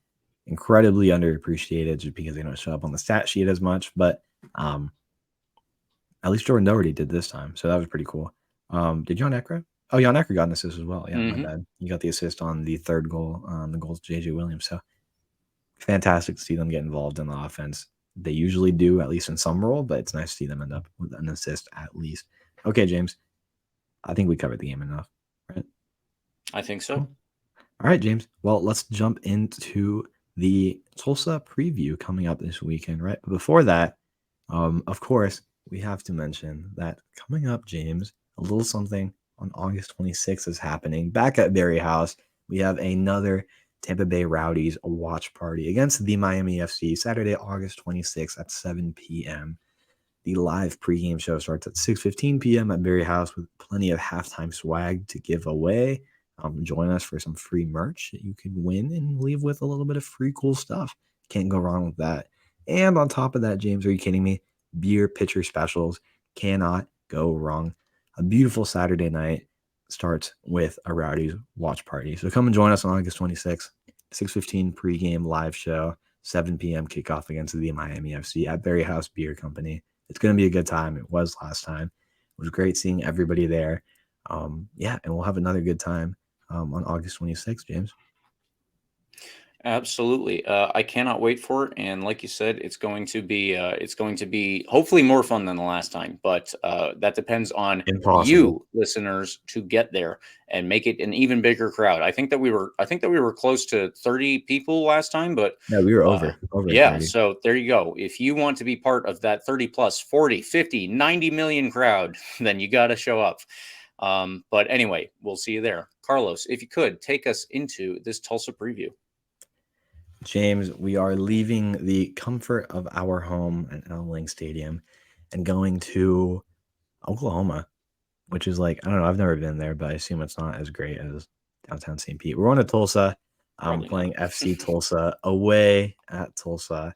incredibly underappreciated just because they don't show up on the stat sheet as much. But at least Jordan Doherty did this time, so that was pretty cool. Did Jan Ekra? Oh, Jan Ekra got an assist as well. Yeah, my bad. You got the assist on the third goal. The goal's JJ Williams. So fantastic to see them get involved in the offense. They usually do, at least in some role, but it's nice to see them end up with an assist at least. Okay, James, I think we covered the game enough, right? I think so. Cool. All right, James. Well, let's jump into the Tulsa preview coming up this weekend, right? But before that, of course, we have to mention that coming up, James, a little something on August 26th is happening. Back at BarrieHaus, we have another Tampa Bay Rowdies watch party against the Miami FC, Saturday, August 26th at 7 p.m. The live pregame show starts at 6:15 p.m. at BarrieHaus with plenty of halftime swag to give away. Join us for some free merch that you can win and leave with a little bit of free cool stuff. Can't go wrong with that. And on top of that, James, are you kidding me? Beer pitcher specials cannot go wrong. A beautiful Saturday night starts with a Rowdies watch party. So come and join us on August 26th, 6:15 pregame live show, 7 p.m. kickoff against the Miami FC at BarrieHaus Beer Company. It's going to be a good time. It was last time. It was great seeing everybody there. And we'll have another good time on August 26th, James. Absolutely. I cannot wait for it. And like you said, it's going to be hopefully more fun than the last time, but that depends on you listeners to get there and make it an even bigger crowd. I think that we were close to 30 people last time, but yeah, we were over. Yeah. 30. So there you go. If you want to be part of that 30 plus 40, 50, 90 million crowd, then you got to show up. But anyway, we'll see you there. Carlos, if you could take us into this Tulsa preview. James, we are leaving the comfort of our home at L. Link Stadium and going to Oklahoma, which is like, I don't know, I've never been there, but I assume it's not as great as downtown St. Pete. We're going to Tulsa, playing FC Tulsa away at Tulsa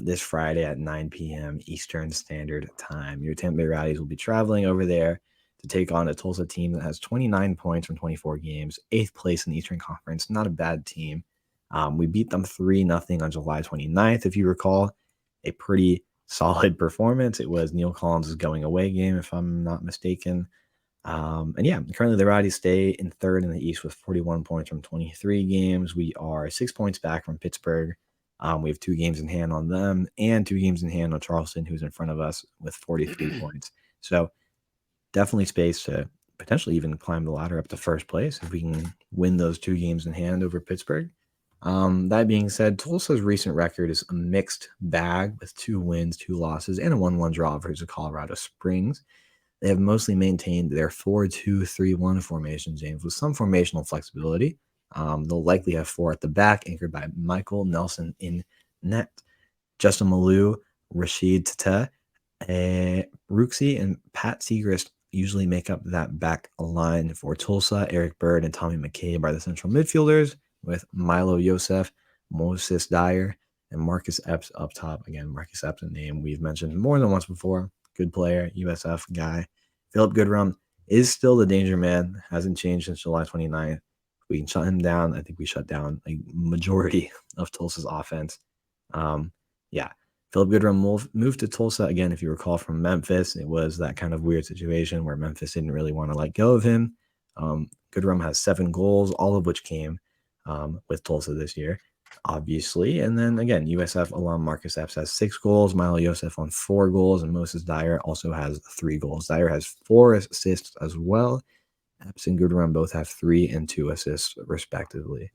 this Friday at 9 p.m. Eastern Standard Time. Your Tampa Bay Rowdies will be traveling over there to take on a Tulsa team that has 29 points from 24 games, 8th place in the Eastern Conference. Not a bad team. We beat them 3-0 on July 29th, if you recall. A pretty solid performance. It was Neil Collins' going away game, if I'm not mistaken. And yeah, currently the Rowdies stay in third in the East with 41 points from 23 games. We are 6 points back from Pittsburgh. We have 2 games in hand on them and 2 games in hand on Charleston, who's in front of us with 43 points. So definitely space to potentially even climb the ladder up to first place if we can win those 2 games in hand over Pittsburgh. That being said, Tulsa's recent record is a mixed bag with 2 wins, 2 losses, and a 1-1 draw versus Colorado Springs. They have mostly maintained their 4-2-3-1 formation, James, with some formational flexibility. They'll likely have 4 at the back, anchored by Michael Nelson in net. Justin Malou, Rashid Tata, Ruxi, and Pat Segrist usually make up that back line for Tulsa. Eric Bird and Tommy McCabe are the central midfielders, with Milo Yosef, Moses Dyer, and Marcus Epps up top. Again, Marcus Epps, a name we've mentioned more than once before. Good player, USF guy. Philip Goodrum is still the danger man. Hasn't changed since July 29th. We can shut him down. I think we shut down a majority of Tulsa's offense. Yeah, Philip Goodrum moved to Tulsa again. If you recall from Memphis, it was that kind of weird situation where Memphis didn't really want to let go of him. Goodrum has 7 goals, all of which came with Tulsa this year, obviously. And then again, USF alum Marcus Epps has 6 goals, Milo Yosef on 4 goals, and Moses Dyer also has 3 goals. Dyer has 4 assists as well. Epps and Goodrum both have 3 and 2 assists, respectively.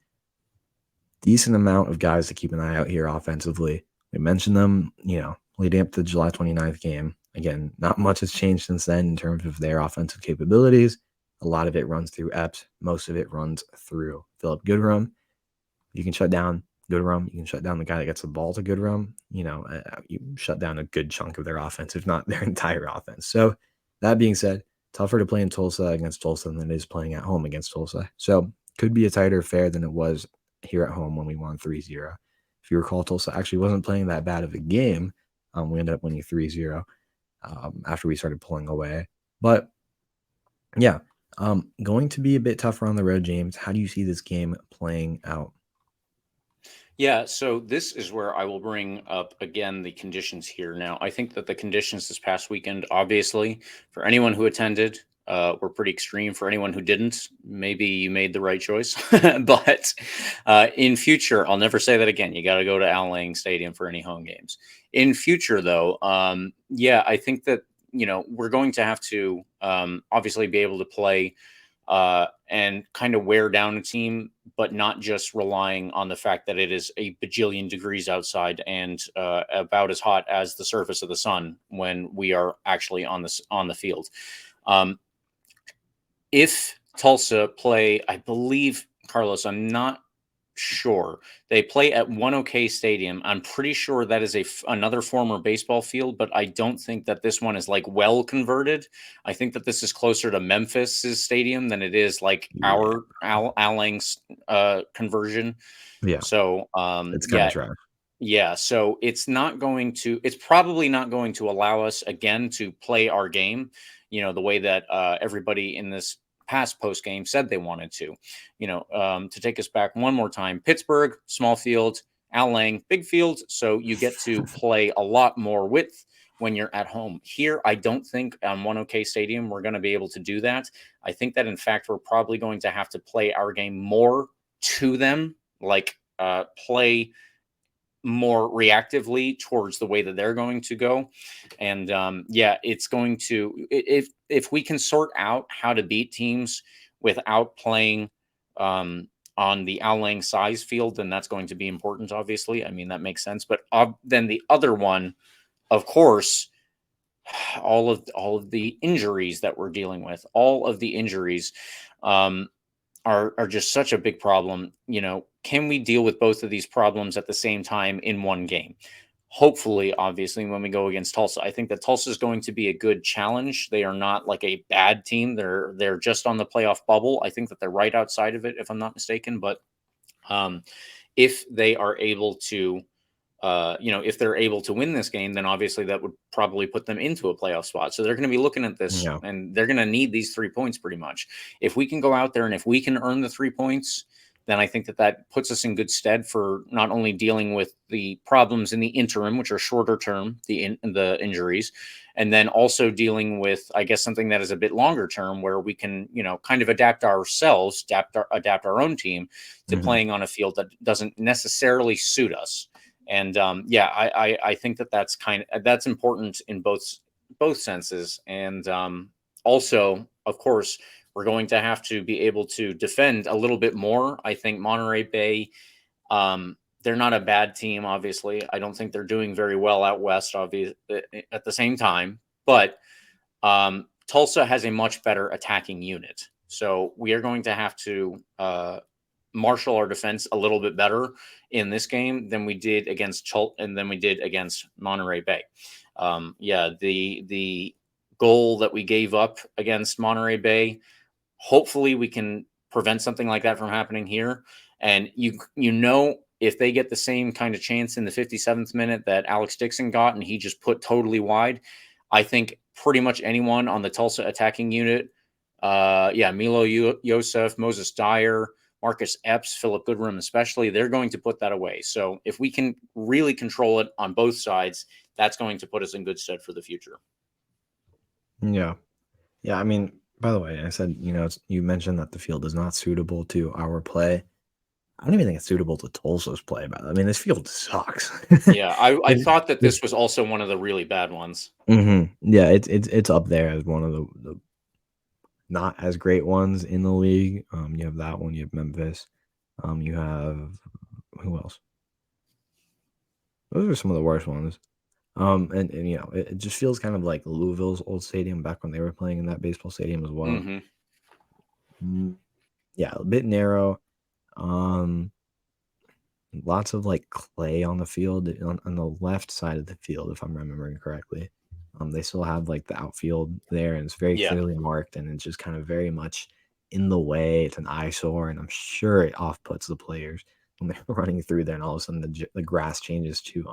Decent amount of guys to keep an eye out here offensively. We mentioned them, leading up to the July 29th game. Again, not much has changed since then in terms of their offensive capabilities. A lot of it runs through Epps. Most of it runs through Philip Goodrum. You can shut down Goodrum. You can shut down the guy that gets the ball to Goodrum. You shut down a good chunk of their offense, if not their entire offense. So that being said, tougher to play in Tulsa against Tulsa than it is playing at home against Tulsa. So could be a tighter affair than it was here at home when we won 3-0. If you recall, Tulsa actually wasn't playing that bad of a game. We ended up winning 3-0 after we started pulling away. But yeah, going to be a bit tougher on the road, James. How do you see this game playing out? Yeah, so this is where I will bring up again the conditions here. Now, I think that the conditions this past weekend, obviously, for anyone who attended, were pretty extreme. For anyone who didn't, maybe you made the right choice. But in future, I'll never say that again. You got to go to Al Lang Stadium for any home games. In future, though, I think that we're going to have to obviously be able to play and kind of wear down a team, but not just relying on the fact that it is a bajillion degrees outside and about as hot as the surface of the sun when we are actually on the field. If Tulsa play, I believe, Carlos, I'm not sure. They play at One OK Stadium. I'm pretty sure that is another former baseball field, but I don't think that this one is like well converted. I think that this is closer to Memphis's stadium than it is like our Al Lang's conversion. Yeah. So it's kind of trash. Yeah. So it's probably not going to allow us again to play our game, the way that everybody in this past post game said they wanted to, to take us back one more time. Pittsburgh, small field, Al Lang, big field. So you get to play a lot more width when you're at home. Here, I don't think on One OK Stadium we're going to be able to do that. I think that in fact we're probably going to have to play our game more to them, like play more reactively towards the way that they're going to go. And it's going to, if we can sort out how to beat teams without playing on the Al Lang size field, then that's going to be important, obviously. I mean, that makes sense. But then the other one, of course, all of the injuries that we're dealing with, all of the injuries are just such a big problem. Can we deal with both of these problems at the same time in one game? Hopefully, obviously, when we go against Tulsa, I think that Tulsa is going to be a good challenge. They are not like a bad team. They're just on the playoff bubble. I think that they're right outside of it, if I'm not mistaken. But if they are able to, if they're able to win this game, then obviously that would probably put them into a playoff spot. So they're going to be looking at this and they're going to need these 3 points pretty much. If we can go out there and if we can earn the 3 points, then I think that puts us in good stead for not only dealing with the problems in the interim, which are shorter term, the injuries, and then also dealing with, I guess, something that is a bit longer term, where we can, kind of adapt ourselves, adapt our own team to playing on a field that doesn't necessarily suit us. And I think that's important in both senses. And also, of course, we're going to have to be able to defend a little bit more. I think Monterey Bay, they're not a bad team, obviously. I don't think they're doing very well out west, obviously, at the same time. But Tulsa has a much better attacking unit. So we are going to have to marshal our defense a little bit better in this game than we did against Monterey Bay. The goal that we gave up against Monterey Bay, hopefully we can prevent something like that from happening here. And if they get the same kind of chance in the 57th minute that Alex Dixon got, and he just put totally wide, I think pretty much anyone on the Tulsa attacking unit, Milo Yosef, Moses Dyer, Marcus Epps, Philip Goodrum especially, they're going to put that away. So if we can really control it on both sides, that's going to put us in good stead for the future. Yeah. I mean, by the way, I said, you mentioned that the field is not suitable to our play. I don't even think it's suitable to Tulsa's play. But I mean, this field sucks. Yeah, I thought that this was also one of the really bad ones. Yeah, it's up there as one of the not as great ones in the league. You have that one. You have Memphis. You have who else? Those are some of the worst ones. And it just feels kind of like Louisville's old stadium back when they were playing in that baseball stadium as well. Yeah, a bit narrow. Lots of like clay on the field on the left side of the field, if I'm remembering correctly. They still have like the outfield there, and it's very clearly marked, and it's just kind of very much in the way. It's an eyesore, and I'm sure it off-puts the players when they're running through there, and all of a sudden the grass changes to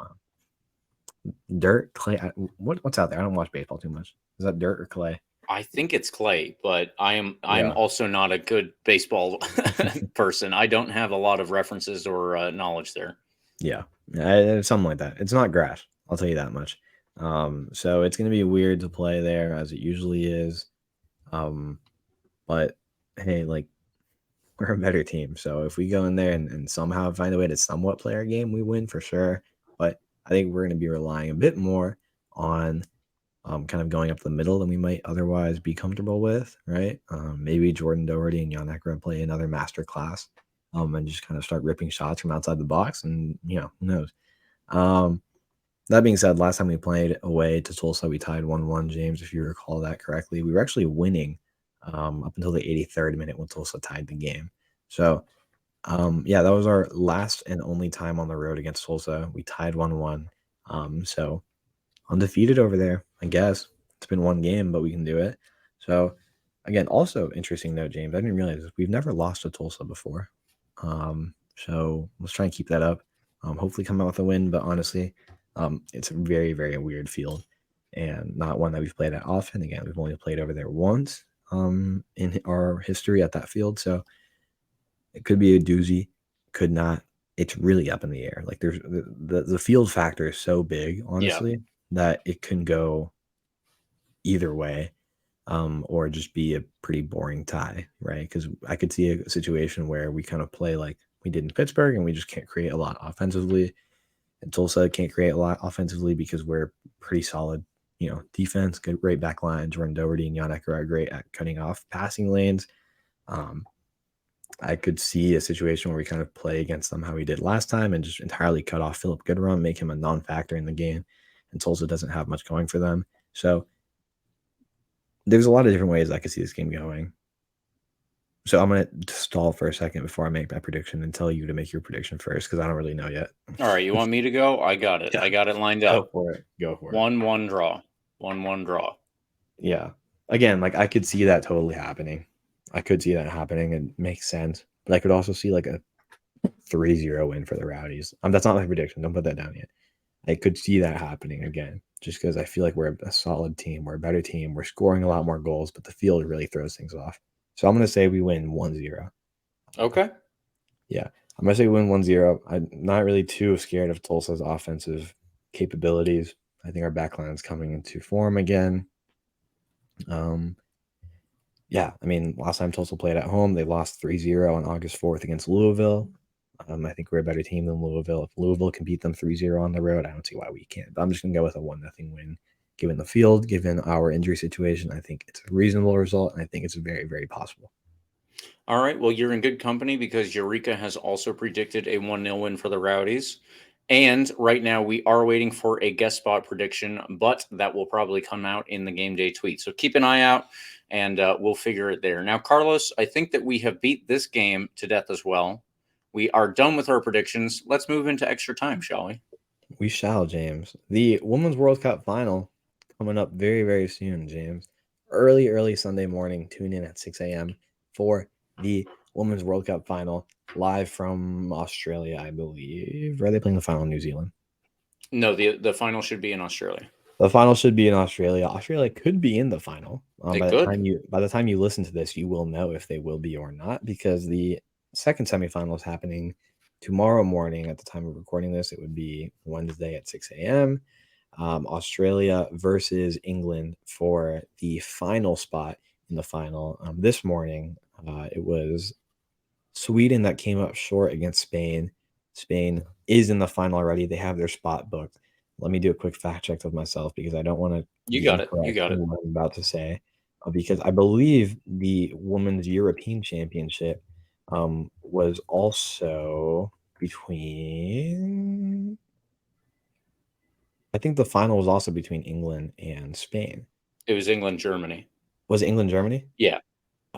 dirt, clay. What's out there? I don't watch baseball too much. Is that dirt or clay? I think it's clay, but I'm also not a good baseball person. I don't have a lot of references or knowledge there. Yeah, something like that. It's not grass. I'll tell you that much. So it's going to be weird to play there, as it usually is. But hey, like, we're a better team. So if we go in there and somehow find a way to somewhat play our game, we win for sure. But I think we're going to be relying a bit more on kind of going up the middle than we might otherwise be comfortable with, right? Maybe Jordan Doherty and Jan Ekra play another master class and just kind of start ripping shots from outside the box, and who knows. That being said, last time we played away to Tulsa, we tied 1-1, James, if you recall that correctly. We were actually winning up until the 83rd minute when Tulsa tied the game. So, that was our last and only time on the road against Tulsa. We tied 1-1. So undefeated over there, I guess. It's been one game, but we can do it. So, again, also interesting note, James, I didn't realize this. We've never lost to Tulsa before. So let's try and keep that up. Hopefully come out with a win, but honestly, it's a very, very weird field and not one that we've played at often. Again, we've only played over there once in our history at that field. So it could be a doozy, could not. It's really up in the air. Like, there's the field factor is so big, honestly, that it can go either way, or just be a pretty boring tie, right? Because I could see a situation where we kind of play like we did in Pittsburgh, and we just can't create a lot offensively. And Tulsa can't create a lot offensively because we're pretty solid, defense, great back line. Jordan Doherty and Jan Ekra are great at cutting off passing lanes. I could see a situation where we kind of play against them how we did last time and just entirely cut off Philip Goodrum, make him a non-factor in the game. And Tulsa doesn't have much going for them. So there's a lot of different ways I could see this game going. So I'm going to stall for a second before I make my prediction and tell you to make your prediction first, because I don't really know yet. All right, you want me to go? I got it. Yeah. I got it lined up. Go for it. 1-1 draw. 1-1 draw. Yeah. Again, like, I could see that totally happening. It makes sense. But I could also see like a 3-0 win for the Rowdies. That's not my prediction. Don't put that down yet. I could see that happening again, just because I feel like we're a solid team. We're a better team. We're scoring a lot more goals, but the field really throws things off. So I'm going to say we win 1-0. Okay. Yeah, I'm gonna say win 1-0. I'm not really too scared of Tulsa's offensive capabilities. I think our backline is coming into form again. Yeah, I mean, last time Tulsa played at home, they lost 3-0 on August 4th against Louisville. I think we're a better team than Louisville. If Louisville can beat them 3-0 on the road, I don't see why we can't. But I'm just going to go with a 1-0 win. Given the field, given our injury situation, I think it's a reasonable result, and I think it's very, very possible. All right. Well, you're in good company because Eureka has also predicted a 1-0 win for the Rowdies. And right now, we are waiting for a guest spot prediction, but that will probably come out in the game day tweet. So keep an eye out, and we'll figure it there. Now, Carlos, I think that we have beat this game to death as well. We are done with our predictions. Let's move into extra time, shall we? We shall, James. The Women's World Cup final coming up very, very soon, James. Early Sunday morning. Tune in at 6 a.m. for the Women's World Cup final, live from Australia, I believe. Are they playing the final in New Zealand? No, the final should be in Australia. The final should be in Australia. Australia could be in the final. They By could. the time you listen to this, you will know if they will be or not, because the second semifinal is happening tomorrow morning. At the time of recording this, it would be Wednesday at 6 a.m. Australia versus England for the final spot in the final. This morning, it was Sweden that came up short against Spain. Spain is in the final already. They have their spot booked. Let me do a quick fact check of myself, because I don't want to You be got it. You incorrect got it. in what I'm about to say. Because I believe the Women's European Championship was also between. I think the final was also between England and Spain. It was England, Germany. Was it England, Germany? Yeah.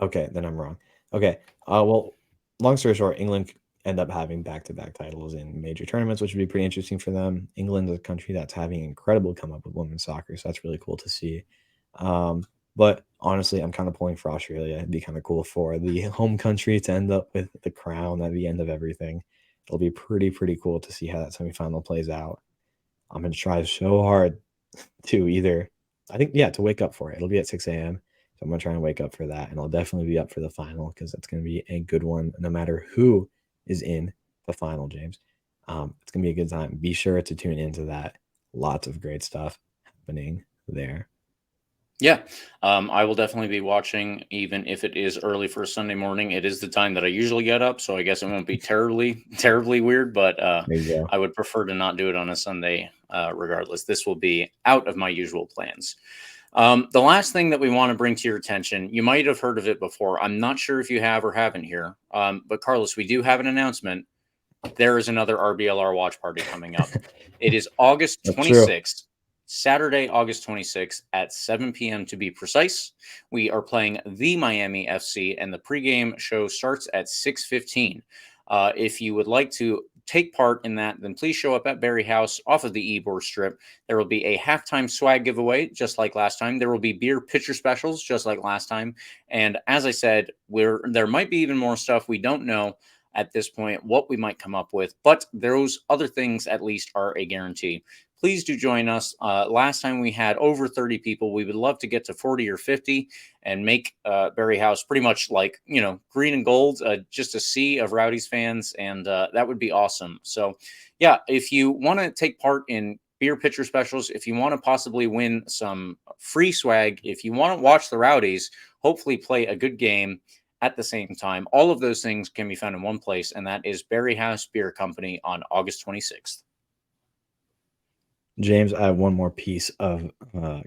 Okay, then I'm wrong. Okay. Well, long story short, England end up having back-to-back titles in major tournaments, which would be pretty interesting for them. England is a country that's having incredible come up with women's soccer, so that's really cool to see. But honestly, I'm kind of pulling for Australia. It'd be kind of cool for the home country to end up with the crown at the end of everything. It'll be pretty cool to see how that semifinal plays out. I'm going to try so hard to to wake up for it. It'll be at 6 a.m. So I'm going to try and wake up for that. And I'll definitely be up for the final, because that's going to be a good one no matter who is in the final, James. It's going to be a good time. Be sure to tune into that. Lots of great stuff happening there. Yeah, I will definitely be watching, even if it is early for a Sunday morning. It is the time that I usually get up, so I guess it won't be terribly weird, but There you go. I would prefer to not do it on a Sunday regardless. This will be out of my usual plans. The last thing that we want to bring to your attention, you might have heard of it before. I'm not sure if you have or haven't here, but Carlos, we do have an announcement. There is another RBLR watch party coming up. It is August That's true. 26th. Saturday, August 26th at 7 p.m. to be precise. We are playing the Miami FC, and the pregame show starts at 6:15. If you would like to take part in that, then please show up at BarrieHaus off of the Ybor strip. There will be a halftime swag giveaway, just like last time. There will be beer pitcher specials, just like last time. And as I said, there might be even more stuff. We don't know at this point what we might come up with, but those other things at least are a guarantee. Please do join us. Last time we had over 30 people. We would love to get to 40 or 50 and make BarrieHaus pretty much like, green and gold, just a sea of Rowdies fans. And that would be awesome. So, yeah, if you want to take part in beer pitcher specials, if you want to possibly win some free swag, if you want to watch the Rowdies, hopefully play a good game at the same time, all of those things can be found in one place, and that is BarrieHaus Beer Company on August 26th. James, I have one more piece of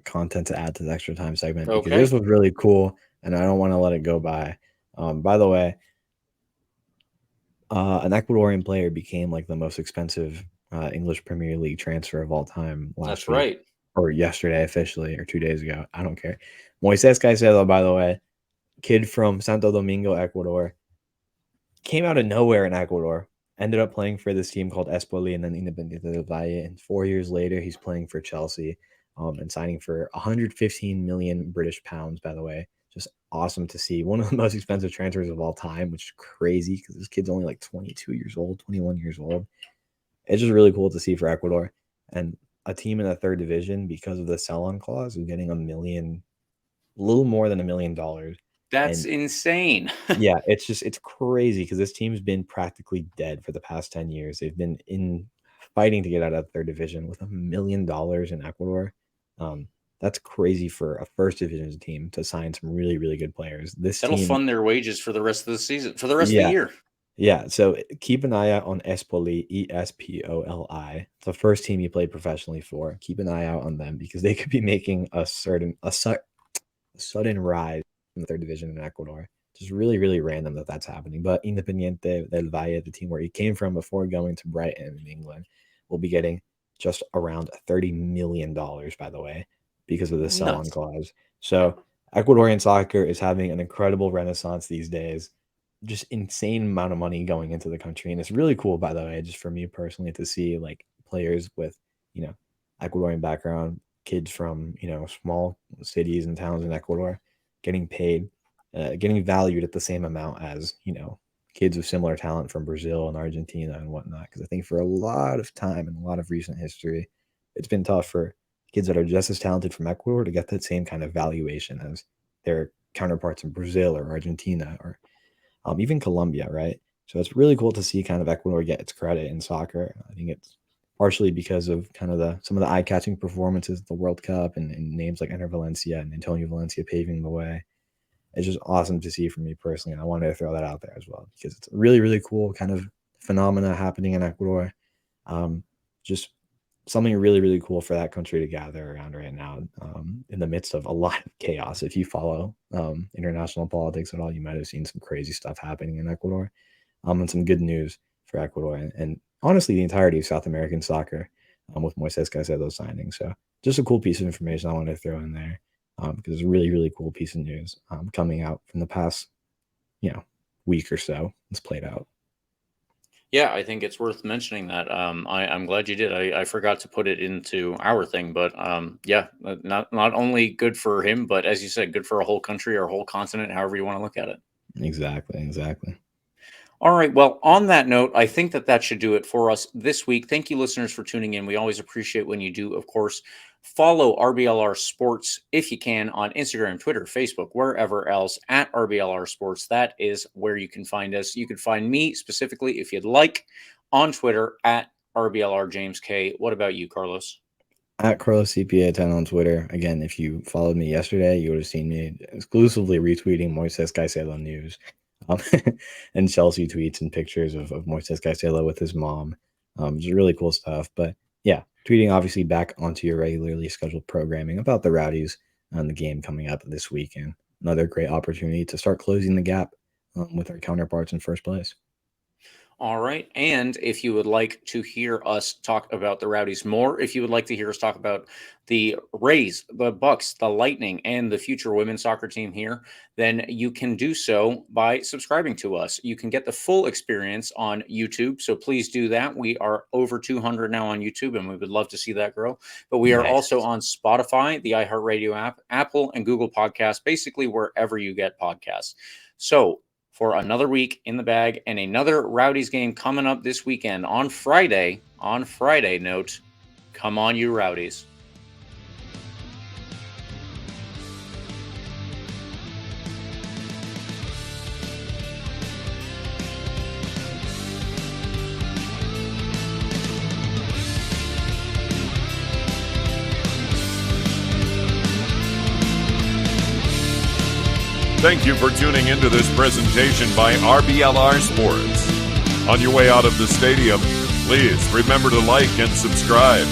content to add to the extra time segment, because Okay. this was really cool, and I don't want to let it go by. By the way, an Ecuadorian player became like the most expensive English Premier League transfer of all time last That's week, right. or yesterday officially, or 2 days ago. I don't care. Moises Caicedo, by the way, kid from Santo Domingo, Ecuador, came out of nowhere in Ecuador. Ended up playing for this team called Espoli and then Independiente del Valle. And 4 years later, he's playing for Chelsea and signing for 115 million British pounds, by the way. Just awesome to see. One of the most expensive transfers of all time, which is crazy because this kid's only like 22 years old, 21 years old. It's just really cool to see for Ecuador. And a team in the third division, because of the sell-on clause, is getting a little more than $1 million That's And insane. yeah, it's crazy because this team's been practically dead for the past 10 years. They've been in fighting to get out of their division with $1 million in Ecuador. That's crazy for a first division team to sign some really, really good players. This That'll team, fund their wages for the rest of the season, for the rest of the yeah, year. yeah. So keep an eye out on Espoli, Espoli. It's the first team you played professionally for. Keep an eye out on them because they could be making a sudden rise in the third division in Ecuador. Just really, really random that that's happening. But Independiente del Valle, the team where he came from before going to Brighton in England, will be getting just around $30 million, by the way, because of the sell-on Nuts. clause. So Ecuadorian soccer is having an incredible renaissance these days. Just insane amount of money going into the country. And it's really cool, by the way, just for me personally, to see like players with, Ecuadorian background, kids from, small cities and towns in Ecuador getting paid, getting valued at the same amount as, kids with similar talent from Brazil and Argentina and whatnot. Because I think for a lot of time and a lot of recent history, it's been tough for kids that are just as talented from Ecuador to get that same kind of valuation as their counterparts in Brazil or Argentina or even Colombia, right? So it's really cool to see kind of Ecuador get its credit in soccer. I think it's partially because of kind of some of the eye-catching performances at the World Cup and names like Enter Valencia and Antonio Valencia paving the way. It's just awesome to see for me personally, and I wanted to throw that out there as well because it's a really, really cool kind of phenomena happening in Ecuador. Just something really, really cool for that country to gather around right now in the midst of a lot of chaos. If you follow international politics at all, you might have seen some crazy stuff happening in Ecuador and some good news for Ecuador and honestly the entirety of South American soccer with Moises Caicedo signing. So just a cool piece of information I wanted to throw in there because it's a really, really cool piece of news coming out from the past, week or so. It's played out. Yeah, I think it's worth mentioning that. I'm glad you did. I forgot to put it into our thing, but yeah, not only good for him, but as you said, good for a whole country or a whole continent, however you want to look at it. Exactly. All right. Well, on that note, I think that should do it for us this week. Thank you, listeners, for tuning in. We always appreciate when you do, of course. Follow RBLR Sports if you can on Instagram, Twitter, Facebook, wherever else at RBLR Sports. That is where you can find us. You can find me specifically, if you'd like, on Twitter at RBLR James K. What about you, Carlos? At Carlos CPA10 on Twitter. Again, if you followed me yesterday, you would have seen me exclusively retweeting Moises Caicedo news and Chelsea tweets and pictures of Moises Caicedo with his mom. It's really cool stuff. But yeah, tweeting obviously back onto your regularly scheduled programming about the Rowdies and the game coming up this weekend. Another great opportunity to start closing the gap with our counterparts in first place. All right. And if you would like to hear us talk about the Rowdies more, if you would like to hear us talk about the Rays, the Bucks, the Lightning, and the future women's soccer team here, then you can do so by subscribing to us. You can get the full experience on YouTube. So please do that. We are over 200 now on YouTube, and we would love to see that grow. But we are also on Spotify, the iHeartRadio app, Apple, and Google Podcasts, basically wherever you get podcasts. So for another week in the bag and another Rowdies game coming up this weekend on Friday, note, come on you Rowdies. Thank you for tuning into this presentation by RBLR Sports. On your way out of the stadium, please remember to like and subscribe.